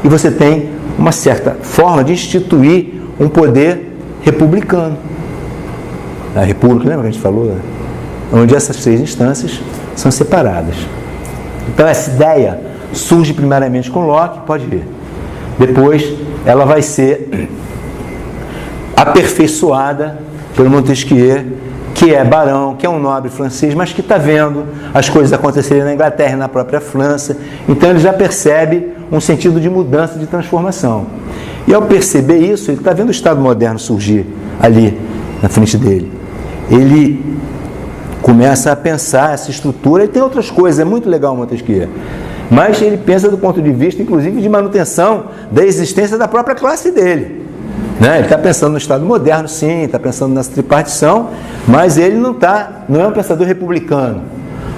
e você tem uma certa forma de instituir um poder republicano. A república, lembra que a gente falou? Onde essas três instâncias são separadas. Então essa ideia surge primeiramente com Locke, pode ver. Depois ela vai ser aperfeiçoada pelo Montesquieu, que é barão, que é um nobre francês, mas que está vendo as coisas acontecerem na Inglaterra e na própria França. Então ele já percebe um sentido de mudança, de transformação. E ao perceber isso, ele está vendo o Estado moderno surgir ali na frente dele. Ele começa a pensar essa estrutura, e tem outras coisas, é muito legal o Montesquieu, mas ele pensa do ponto de vista, inclusive, de manutenção da existência da própria classe dele. Né? Ele está pensando no Estado moderno, sim, está pensando nessa tripartição, mas ele não é um pensador republicano,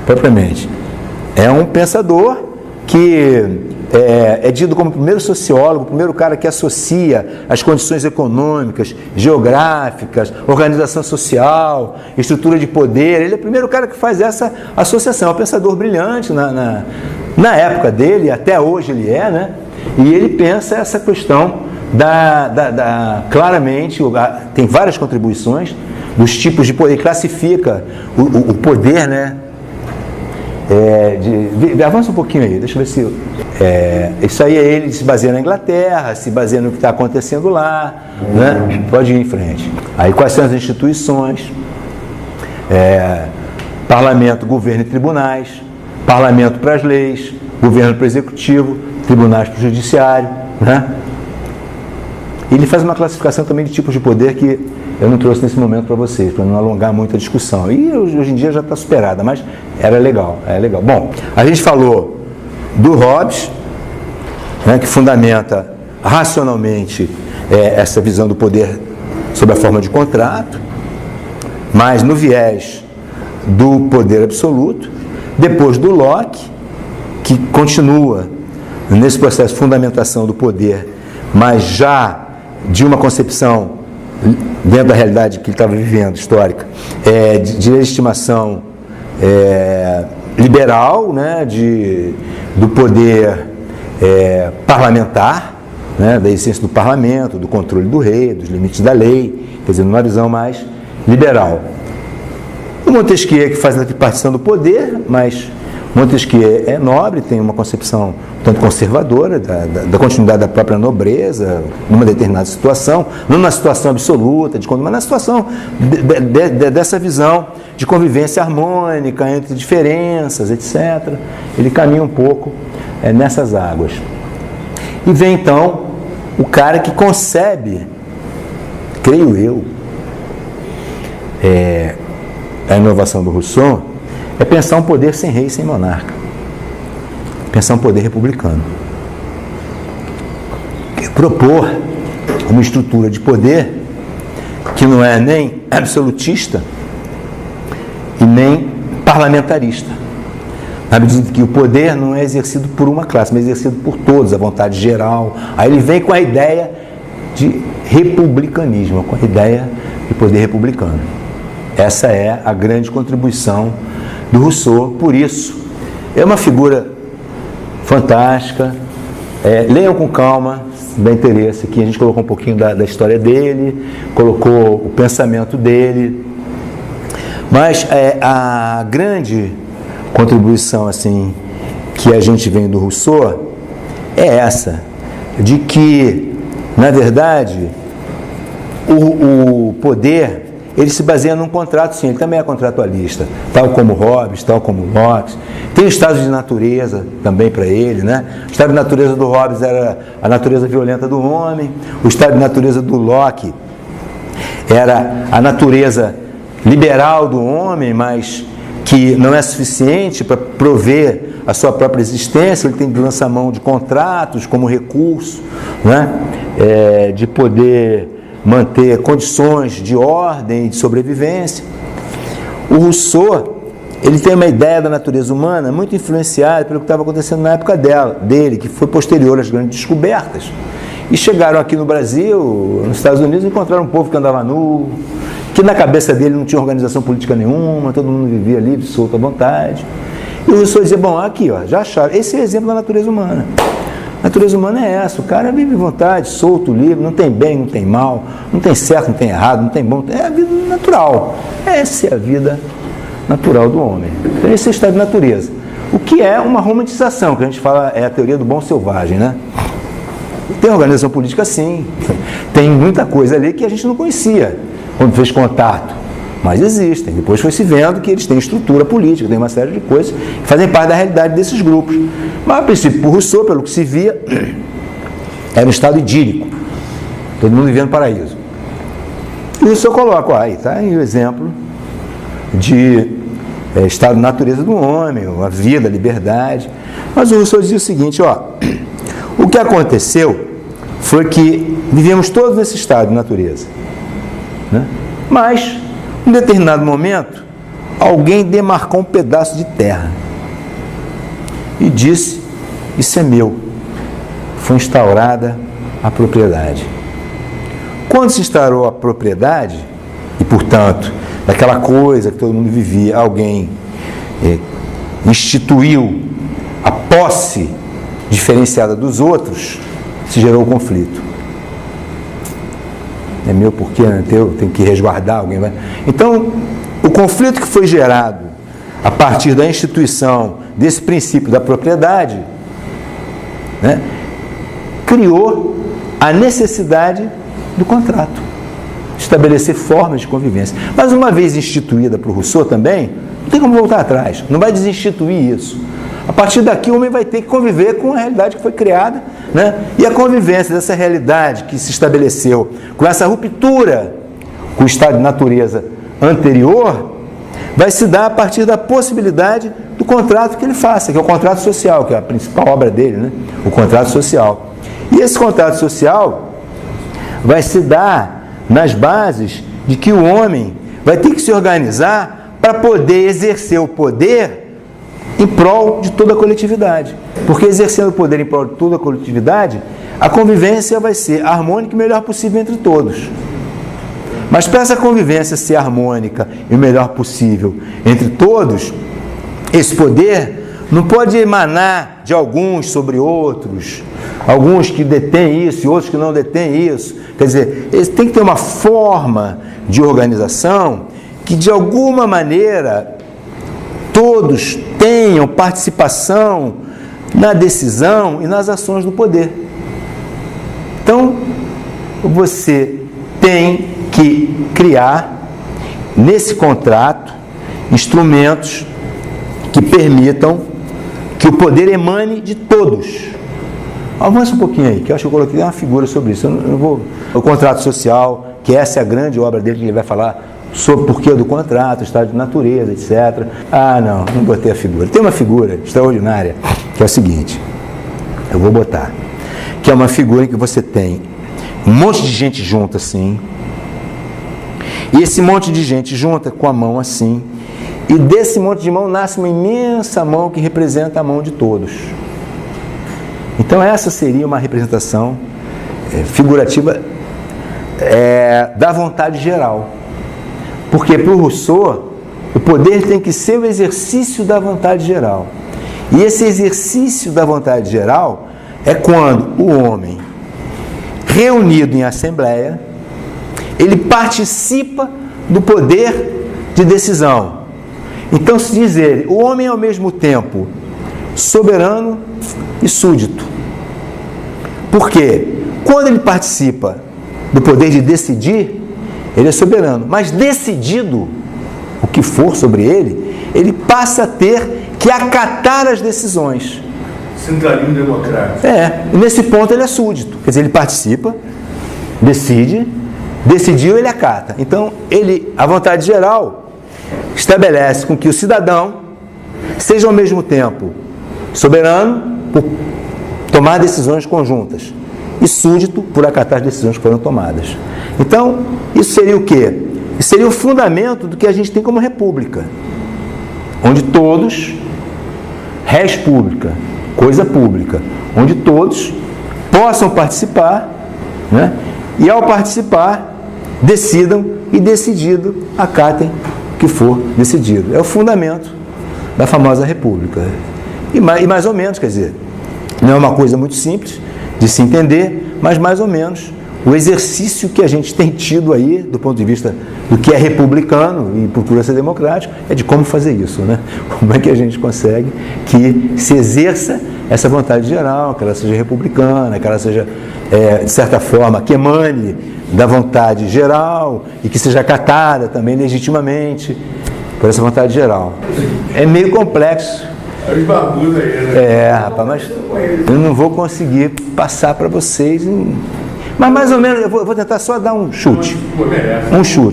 propriamente. É um pensador que é dito como o primeiro sociólogo, o primeiro cara que associa as condições econômicas, geográficas, organização social, estrutura de poder. Ele é o primeiro cara que faz essa associação. É um pensador brilhante na época dele, até hoje ele é, né? E ele pensa essa questão claramente, tem várias contribuições dos tipos de poder, ele classifica o poder, né? Avança um pouquinho aí, deixa eu ver se... isso aí ele se baseia na Inglaterra, se baseia no que está acontecendo lá, né? Pode ir em frente. Aí quais são as instituições? Parlamento, governo e tribunais, parlamento para as leis, governo para o executivo, tribunais para o judiciário, né? Ele faz uma classificação também de tipos de poder que eu não trouxe nesse momento para vocês, para não alongar muito a discussão. E hoje em dia já está superada, mas era legal, é legal. Bom, a gente falou do Hobbes, né, que fundamenta racionalmente essa visão do poder sob a forma de contrato, mas no viés do poder absoluto. Depois do Locke, que continua nesse processo de fundamentação do poder, mas já de uma concepção, dentro da realidade que ele estava vivendo, histórica, de legitimação liberal, né, do poder parlamentar, né, da essência do parlamento, do controle do rei, dos limites da lei, quer dizer, numa visão mais liberal. O Montesquieu que faz a tripartição do poder, mas Montesquieu é nobre, tem uma concepção tanto conservadora da continuidade da própria nobreza numa determinada situação, não na situação absoluta, mas na situação dessa visão de convivência harmônica entre diferenças, etc. Ele caminha um pouco nessas águas. E vem então o cara que concebe, creio eu, a inovação do Rousseau, é pensar um poder sem rei e sem monarca. Pensar um poder republicano. Propor uma estrutura de poder que não é nem absolutista e nem parlamentarista. Na medida que o poder não é exercido por uma classe, mas é exercido por todos, a vontade geral. Aí ele vem com a ideia de republicanismo, com a ideia de poder republicano. Essa é a grande contribuição do Rousseau, por isso é uma figura fantástica. Leiam com calma, se dá interesse aqui, a gente colocou um pouquinho da história dele, colocou o pensamento dele, mas a grande contribuição assim que a gente vem do Rousseau é essa, de que, na verdade, o poder, ele se baseia num contrato, sim, ele também é contratualista, tal como Hobbes, tal como Locke. Tem o estado de natureza também para ele, né? O estado de natureza do Hobbes era a natureza violenta do homem, o estado de natureza do Locke era a natureza liberal do homem, mas que não é suficiente para prover a sua própria existência. Ele tem que lançar mão de contratos como recurso, né? De poder manter condições de ordem e de sobrevivência. O Rousseau, ele tem uma ideia da natureza humana muito influenciada pelo que estava acontecendo na época dele, que foi posterior às grandes descobertas. E chegaram aqui no Brasil, nos Estados Unidos, e encontraram um povo que andava nu, que na cabeça dele não tinha organização política nenhuma, todo mundo vivia livre, solto à vontade. E o Rousseau dizia, bom, aqui, ó, já acharam, esse é o exemplo da natureza humana. A natureza humana é essa, o cara vive à vontade, solto, livre, não tem bem, não tem mal, não tem certo, não tem errado, não tem bom, é a vida natural. Essa é a vida natural do homem. Então esse é o estado de natureza. O que é uma romantização, que a gente fala, é a teoria do bom selvagem, né? Tem organização política sim, tem muita coisa ali que a gente não conhecia quando fez contato, mas existem. Depois foi se vendo que eles têm estrutura política, tem uma série de coisas que fazem parte da realidade desses grupos. Mas, a princípio, por Rousseau, pelo que se via, era um estado idílico, todo mundo vivendo no paraíso. E o Rousseau coloca, ó, aí está aí o exemplo de estado de natureza do homem, a vida, a liberdade. Mas o Rousseau dizia o seguinte, ó, o que aconteceu foi que vivemos todos nesse estado de natureza, né? Mas, em determinado momento, alguém demarcou um pedaço de terra e disse, isso é meu. foi instaurada a propriedade. Quando se instaurou a propriedade, e portanto, daquela coisa que todo mundo vivia, alguém instituiu a posse diferenciada dos outros, se gerou o conflito. É meu porque não é teu, tem que resguardar alguém. Vai. Então, o conflito que foi gerado a partir da instituição desse princípio da propriedade, né, criou a necessidade do contrato, estabelecer formas de convivência. Mas uma vez instituída por Rousseau também, não tem como voltar atrás, não vai desinstituir isso. A partir daqui o homem vai ter que conviver com a realidade que foi criada, né? E a convivência dessa realidade que se estabeleceu com essa ruptura com o estado de natureza anterior, vai se dar a partir da possibilidade do contrato que ele faça, que é o contrato social, que é a principal obra dele, né? O contrato social. E esse contrato social vai se dar nas bases de que o homem vai ter que se organizar para poder exercer o poder em prol de toda a coletividade. Porque exercendo o poder em prol de toda a coletividade, a convivência vai ser harmônica e melhor possível entre todos. Mas para essa convivência ser harmônica e o melhor possível entre todos, esse poder não pode emanar de alguns sobre outros, alguns que detêm isso e outros que não detêm isso. Quer dizer, tem que ter uma forma de organização que de alguma maneira todos tenham participação na decisão e nas ações do poder. Então, você tem que criar, nesse contrato, instrumentos que permitam que o poder emane de todos. Avança um pouquinho aí, que eu acho que eu coloquei uma figura sobre isso. Eu não vou... O contrato social, que essa é a grande obra dele, que ele vai falar sobre o porquê do contrato, estado de natureza, etc. Ah, não botei a figura. Tem uma figura extraordinária, que é o seguinte, eu vou botar, que é uma figura em que você tem um monte de gente junta assim, e esse monte de gente junta com a mão assim, e desse monte de mão nasce uma imensa mão que representa a mão de todos. Então essa seria uma representação figurativa da vontade geral. Porque para o Rousseau, o poder tem que ser o exercício da vontade geral. E esse exercício da vontade geral é quando o homem, reunido em assembleia, ele participa do poder de decisão. Então, se diz ele, o homem é ao mesmo tempo soberano e súdito. Por quê? Quando ele participa do poder de decidir, ele é soberano, mas decidido o que for sobre ele, ele passa a ter que acatar as decisões. Centralismo democrático. E nesse ponto ele é súdito, quer dizer, ele participa, decide, decidiu, ele acata. Então, a vontade geral estabelece com que o cidadão seja ao mesmo tempo soberano por tomar decisões conjuntas e súdito por acatar as decisões que foram tomadas. Então, isso seria o quê? Isso seria o fundamento do que a gente tem como república, onde todos, res pública, coisa pública, onde todos possam participar, né? E ao participar, decidam e decidido, acatem o que for decidido. É o fundamento da famosa república. E mais ou menos, quer dizer, não é uma coisa muito simples de se entender, mas mais ou menos o exercício que a gente tem tido aí, do ponto de vista do que é republicano e procura ser democrático, é de como fazer isso, né? Como é que a gente consegue que se exerça essa vontade geral, que ela seja republicana, que ela seja, de certa forma, que emane da vontade geral e que seja acatada também legitimamente por essa vontade geral. É meio complexo. Rapaz, mas eu não vou conseguir passar para vocês. Mas mais ou menos, eu vou tentar só dar um chute.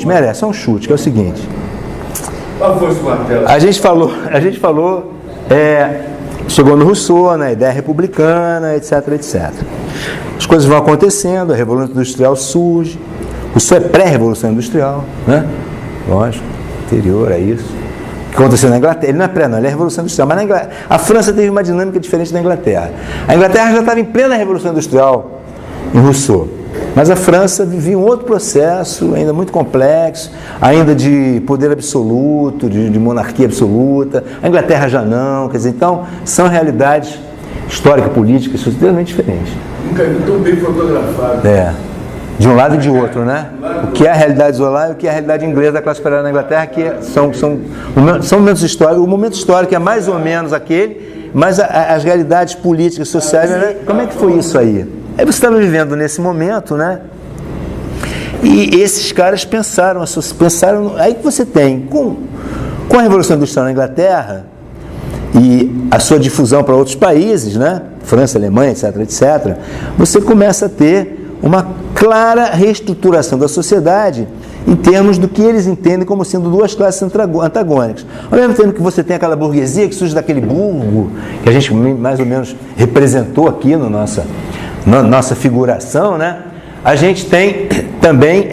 Merece, só um chute, que é o seguinte. Qual foi esse martelo? A gente falou, chegou no Rousseau, na ideia republicana, etc, etc. As coisas vão acontecendo, a Revolução Industrial surge. Rousseau é pré-Revolução Industrial, né? Lógico, anterior a isso. que aconteceu na Inglaterra. Ele não é pré, não, ele é a Revolução Industrial. Mas a França teve uma dinâmica diferente da Inglaterra. A Inglaterra já estava em plena Revolução Industrial, em Rousseau. Mas a França vivia um outro processo, ainda muito complexo, ainda de poder absoluto, de monarquia absoluta. A Inglaterra já não, quer dizer, então, são realidades históricas, políticas, totalmente diferentes. Nunca vi tão bem fotografado. De um lado e de outro, né? O que é a realidade isolada e o que é a realidade inglesa da classe operária na Inglaterra, que são momentos históricos. O momento histórico é mais ou menos aquele, mas as realidades políticas, sociais, né? Como é que foi isso aí? Aí você estava vivendo nesse momento, né? E esses caras pensaram, aí que você tem, com a Revolução Industrial na Inglaterra e a sua difusão para outros países, né? França, Alemanha, etc, etc, você começa a ter uma clara reestruturação da sociedade em termos do que eles entendem como sendo duas classes antagônicas. Ao mesmo tempo que você tem aquela burguesia que surge daquele burgo, que a gente mais ou menos representou aqui na nossa figuração, né? A gente tem também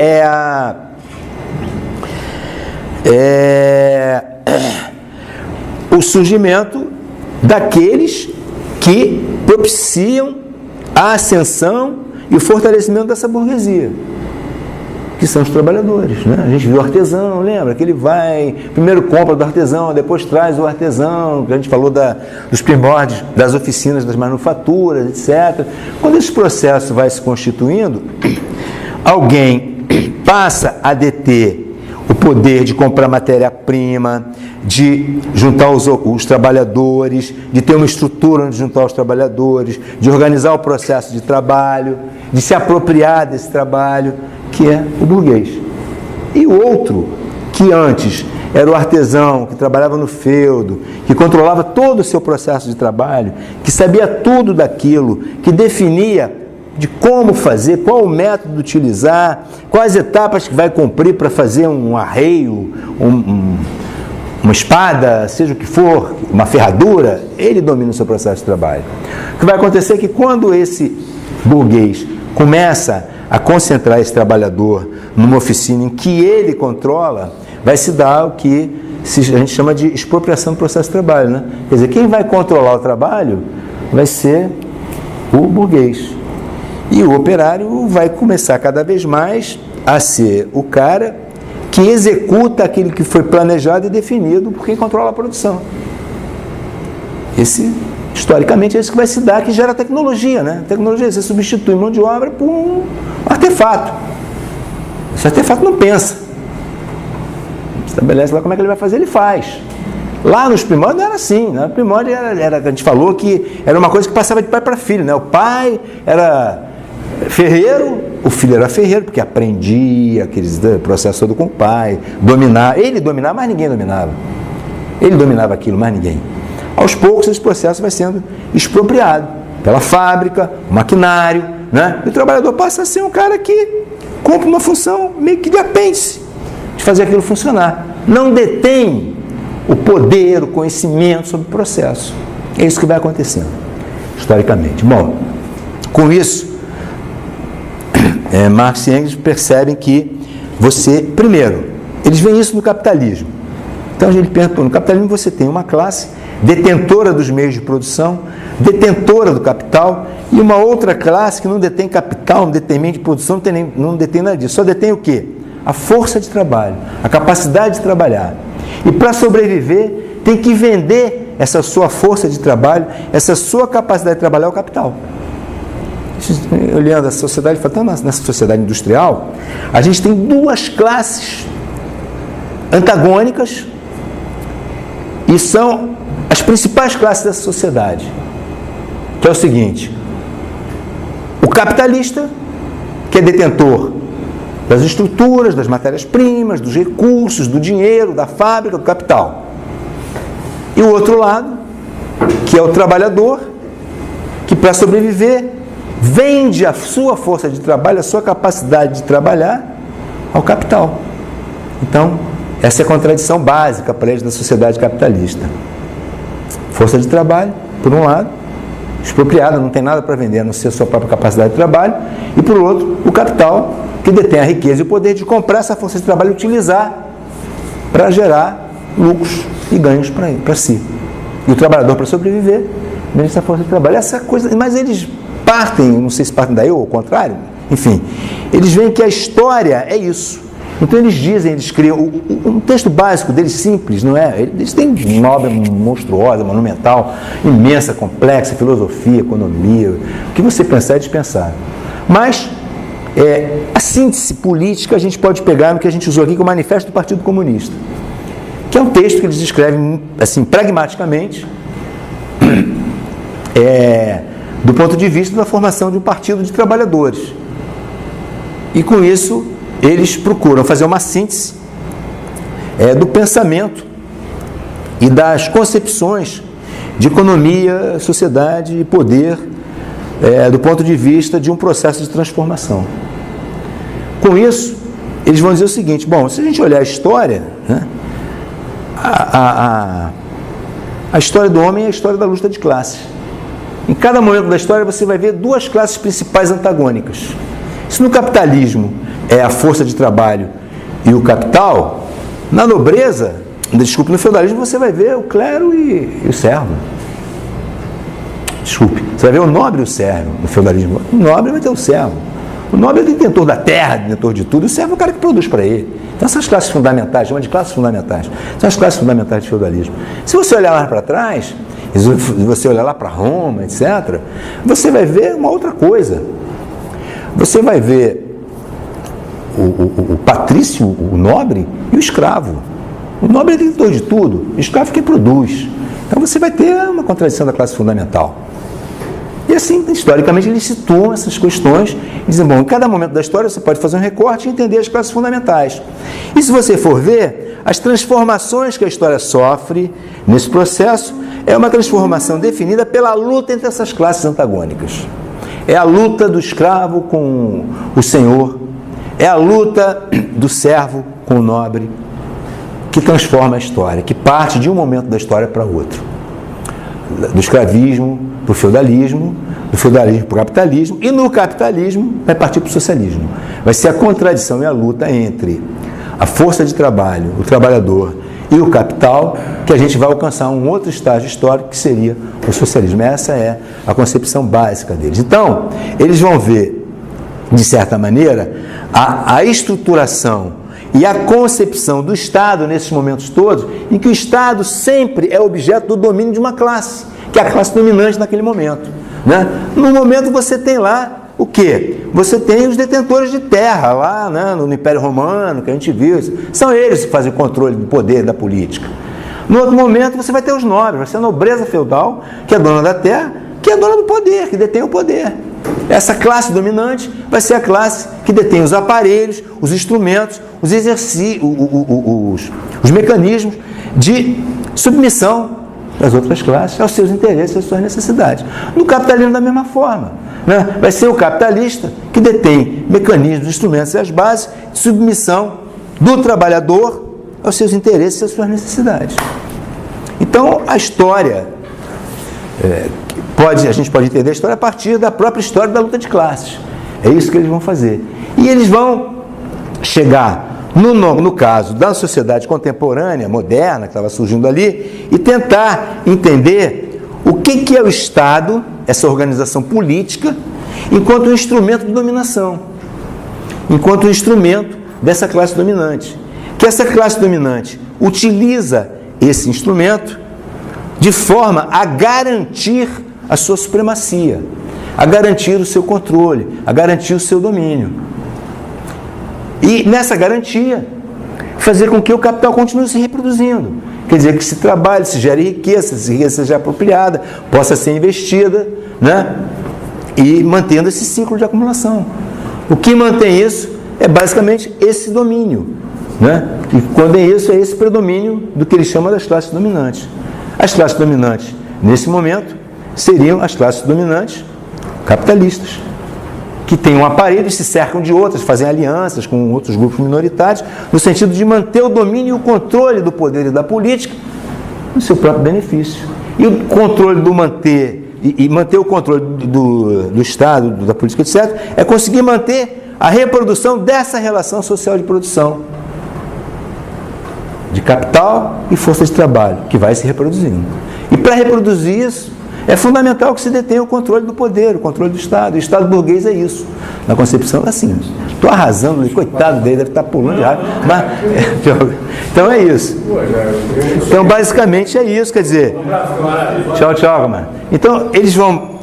o surgimento daqueles que propiciam a ascensão e o fortalecimento dessa burguesia, que são os trabalhadores, né? A gente viu o artesão, lembra? Que ele vai, primeiro compra do artesão, depois traz o artesão, que a gente falou dos primórdios, das oficinas, das manufaturas, etc. Quando esse processo vai se constituindo, alguém passa a deter o poder de comprar matéria-prima, de juntar os trabalhadores, de ter uma estrutura onde juntar os trabalhadores, de organizar o processo de trabalho, de se apropriar desse trabalho, que é o burguês. E o outro, que antes era o artesão, que trabalhava no feudo, que controlava todo o seu processo de trabalho, que sabia tudo daquilo, que definia de como fazer, qual o método de utilizar, quais etapas que vai cumprir para fazer um arreio, uma espada, seja o que for, uma ferradura, ele domina o seu processo de trabalho. O que vai acontecer é que quando esse burguês começa a concentrar esse trabalhador numa oficina em que ele controla, vai se dar o que a gente chama de expropriação do processo de trabalho, né? Quer dizer, quem vai controlar o trabalho vai ser o burguês. E o operário vai começar cada vez mais a ser o cara que executa aquilo que foi planejado e definido por quem controla a produção. Historicamente, é isso que vai se dar, que gera tecnologia, né? Tecnologia, você substitui mão de obra por um artefato. Esse artefato não pensa. Estabelece lá como é que ele vai fazer, ele faz. Lá nos primórdios era assim, né? O primórdio era, a gente falou que era uma coisa que passava de pai para filho, né? O pai era ferreiro, o filho era ferreiro, porque aprendia aqueles processos todo com o pai, dominava, ele dominava, mas ninguém dominava. Ele dominava aquilo, mas ninguém. Aos poucos esse processo vai sendo expropriado pela fábrica, o maquinário, né? E o trabalhador passa a ser um cara que cumpre uma função meio que de apêndice, de fazer aquilo funcionar. Não detém o poder, o conhecimento sobre o processo. É isso que vai acontecendo, historicamente. Bom, com isso, Marx e Engels percebem que primeiro, eles veem isso no capitalismo. Então a gente pensa, no capitalismo você tem uma classe detentora dos meios de produção, detentora do capital, e uma outra classe que não detém capital, não detém meio de produção, não detém nada disso. Só detém o quê? A força de trabalho, a capacidade de trabalhar. E para sobreviver, tem que vender essa sua força de trabalho, essa sua capacidade de trabalhar ao capital. Olhando a sociedade, nessa sociedade industrial, a gente tem duas classes antagônicas e são as principais classes dessa sociedade, que é o seguinte: o capitalista, que é detentor das estruturas, das matérias-primas, dos recursos, do dinheiro, da fábrica, do capital. E o outro lado, que é o trabalhador, que para sobreviver vende a sua força de trabalho, a sua capacidade de trabalhar ao capital. Então, essa é a contradição básica para eles da sociedade capitalista. Força de trabalho, por um lado, expropriada, não tem nada para vender, a não ser a sua própria capacidade de trabalho, e por outro, o capital, que detém a riqueza e o poder de comprar essa força de trabalho e utilizar para gerar lucros e ganhos para si. E o trabalhador, para sobreviver, beneficia a força de trabalho. Essa coisa, mas eles partem, não sei se partem daí ou ao contrário, enfim, eles veem que a história é isso. Então eles dizem, eles criam, um texto básico deles simples, não é? Eles têm uma obra monstruosa, monumental, imensa, complexa, filosofia, economia, o que você pensar é dispensável. Mas a síntese política a gente pode pegar no que a gente usou aqui, que é o Manifesto do Partido Comunista, que é um texto que eles escrevem assim, pragmaticamente, do ponto de vista da formação de um partido de trabalhadores. E com isso, eles procuram fazer uma síntese do pensamento e das concepções de economia, sociedade e poder do ponto de vista de um processo de transformação. Com isso, eles vão dizer o seguinte: bom, se a gente olhar a história, né, a história do homem é a história da luta de classes. Em cada momento da história você vai ver duas classes principais antagônicas. Se no capitalismo é a força de trabalho e o capital, na nobreza, no feudalismo você vai ver o clero e o servo. Você vai ver o nobre e o servo no feudalismo. O nobre vai ter o servo. O nobre é o detentor da terra, detentor de tudo, e o servo é o cara que produz para ele. Então essas classes fundamentais, chama de classes fundamentais, são as classes fundamentais do feudalismo. Se você olhar lá para trás, se você olhar lá para Roma, etc., você vai ver uma outra coisa. Você vai ver o patrício, o nobre e o escravo. O nobre é detentor de tudo, o escravo é quem produz. Então você vai ter uma contradição da classe fundamental. E assim, historicamente, eles situam essas questões e dizem, bom, em cada momento da história você pode fazer um recorte e entender as classes fundamentais. E se você for ver, as transformações que a história sofre nesse processo é uma transformação definida pela luta entre essas classes antagônicas. É a luta do escravo com o senhor, é a luta do servo com o nobre, que transforma a história, que parte de um momento da história para outro. Do escravismo para o feudalismo, do feudalismo para o capitalismo, e no capitalismo vai partir para o socialismo. Vai ser a contradição e a luta entre a força de trabalho, o trabalhador e o capital, que a gente vai alcançar um outro estágio histórico, que seria o socialismo. Essa é a concepção básica deles. Então, eles vão ver, de certa maneira, a estruturação e a concepção do Estado nesses momentos todos, em que o Estado sempre é objeto do domínio de uma classe, que é a classe dominante naquele momento. Né? No momento você tem lá o quê? Você tem os detentores de terra lá, né, no Império Romano, que a gente viu. São eles que fazem o controle do poder da política. No outro momento você vai ter os nobres, vai ser a nobreza feudal, que é dona da terra, que é dona do poder, que detém o poder. Essa classe dominante vai ser a classe que detém os aparelhos, os instrumentos, os exercícios, os mecanismos de submissão das outras classes aos seus interesses, às suas necessidades. No capitalismo, da mesma forma. Né? Vai ser o capitalista que detém mecanismos, instrumentos e as bases de submissão do trabalhador aos seus interesses e às suas necessidades. Então, a história, a gente pode entender a história a partir da própria história da luta de classes. É isso que eles vão fazer. E eles vão chegar, no caso da sociedade contemporânea, moderna, que estava surgindo ali, e tentar entender o que é o Estado, essa organização política, enquanto um instrumento de dominação, enquanto um instrumento dessa classe dominante. Que essa classe dominante utiliza esse instrumento de forma a garantir a sua supremacia, a garantir o seu controle, a garantir o seu domínio. E nessa garantia, fazer com que o capital continue se reproduzindo. Quer dizer, que se trabalhe, se gere riqueza, se riqueza seja apropriada, possa ser investida, né? E mantendo esse ciclo de acumulação. O que mantém isso é basicamente esse domínio, né? E quando é isso, é esse predomínio do que eles chamam das classes dominantes. As classes dominantes, nesse momento, seriam as classes dominantes capitalistas, que têm um aparelho e se cercam de outras, fazem alianças com outros grupos minoritários, no sentido de manter o domínio e o controle do poder e da política no seu próprio benefício. E o controle do manter o controle do Estado, da política, etc., é conseguir manter a reprodução dessa relação social de produção. de capital e força de trabalho, que vai se reproduzindo. E para reproduzir isso, é fundamental que se detenha o controle do poder, o controle do Estado. E o Estado burguês é isso. Na concepção, assim, estou arrasando ali, coitado dele, deve estar pulando de raiva. Mas, então é isso. Então, basicamente é isso, quer dizer... Tchau, mano. Então, eles vão,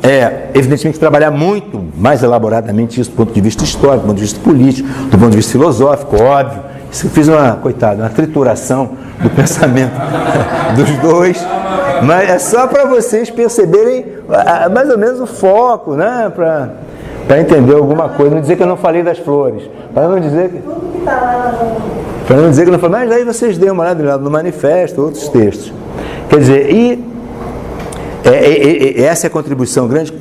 evidentemente, trabalhar muito mais elaboradamente isso do ponto de vista histórico, do ponto de vista político, do ponto de vista filosófico, óbvio. Isso eu fiz uma trituração do pensamento dos dois, mas é só para vocês perceberem mais ou menos o foco, né? Para entender alguma coisa, não dizer que eu não falei das flores, para não dizer que eu não falei, mas aí vocês dêem uma olhada no manifesto, outros textos. Quer dizer, essa é a contribuição grande,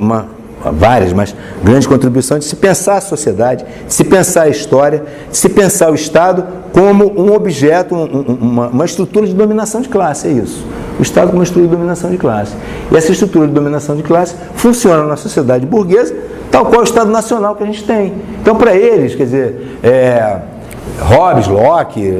várias, mas grande contribuição de se pensar a sociedade, de se pensar a história, de se pensar o Estado como um objeto, uma estrutura de dominação de classe, é isso. O Estado como uma estrutura de dominação de classe. E essa estrutura de dominação de classe funciona na sociedade burguesa, tal qual o Estado Nacional que a gente tem. Então, para eles, quer dizer, Hobbes, Locke,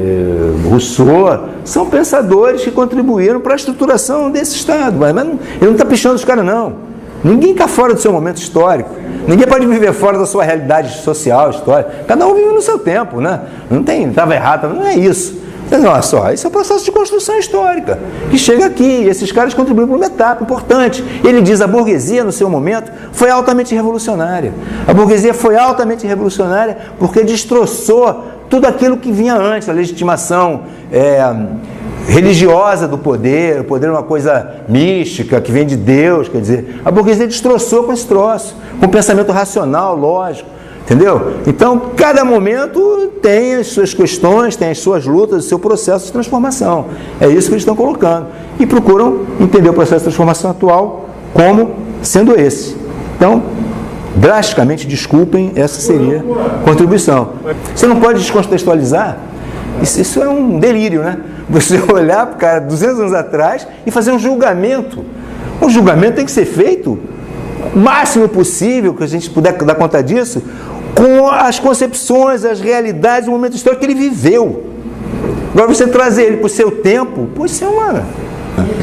Rousseau, são pensadores que contribuíram para a estruturação desse Estado. Mas ele não está pichando os caras, não. Ninguém está fora do seu momento histórico. Ninguém pode viver fora da sua realidade social, histórica. Cada um vive no seu tempo, né? Não estava errado, não é isso. Mas olha só, esse é o processo de construção histórica que chega aqui. E esses caras contribuem para uma etapa importante. Ele diz: a burguesia, no seu momento, foi altamente revolucionária. A burguesia foi altamente revolucionária porque destroçou tudo aquilo que vinha antes, a legitimação religiosa do poder. O poder é uma coisa mística, que vem de Deus, quer dizer, a burguesia destroçou com esse troço, com pensamento racional, lógico, entendeu? Então, cada momento tem as suas questões, tem as suas lutas, o seu processo de transformação. É isso que eles estão colocando. E procuram entender o processo de transformação atual como sendo esse. Então, drasticamente, desculpem, essa seria a contribuição. Você não pode descontextualizar. Isso é um delírio, né? Você olhar para o cara 200 anos atrás e fazer um julgamento. O julgamento tem que ser feito o máximo possível, que a gente puder dar conta disso, com as concepções, as realidades, o momento histórico que ele viveu. Agora você trazer ele para o seu tempo, pô, isso é uma...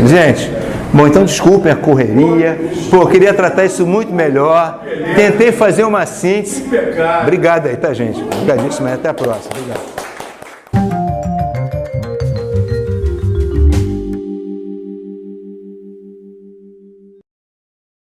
Gente, bom, então desculpem a correria. Pô, eu queria tratar isso muito melhor. Tentei fazer uma síntese. Obrigado aí, tá, gente? Obrigadíssimo, até a próxima. Obrigado.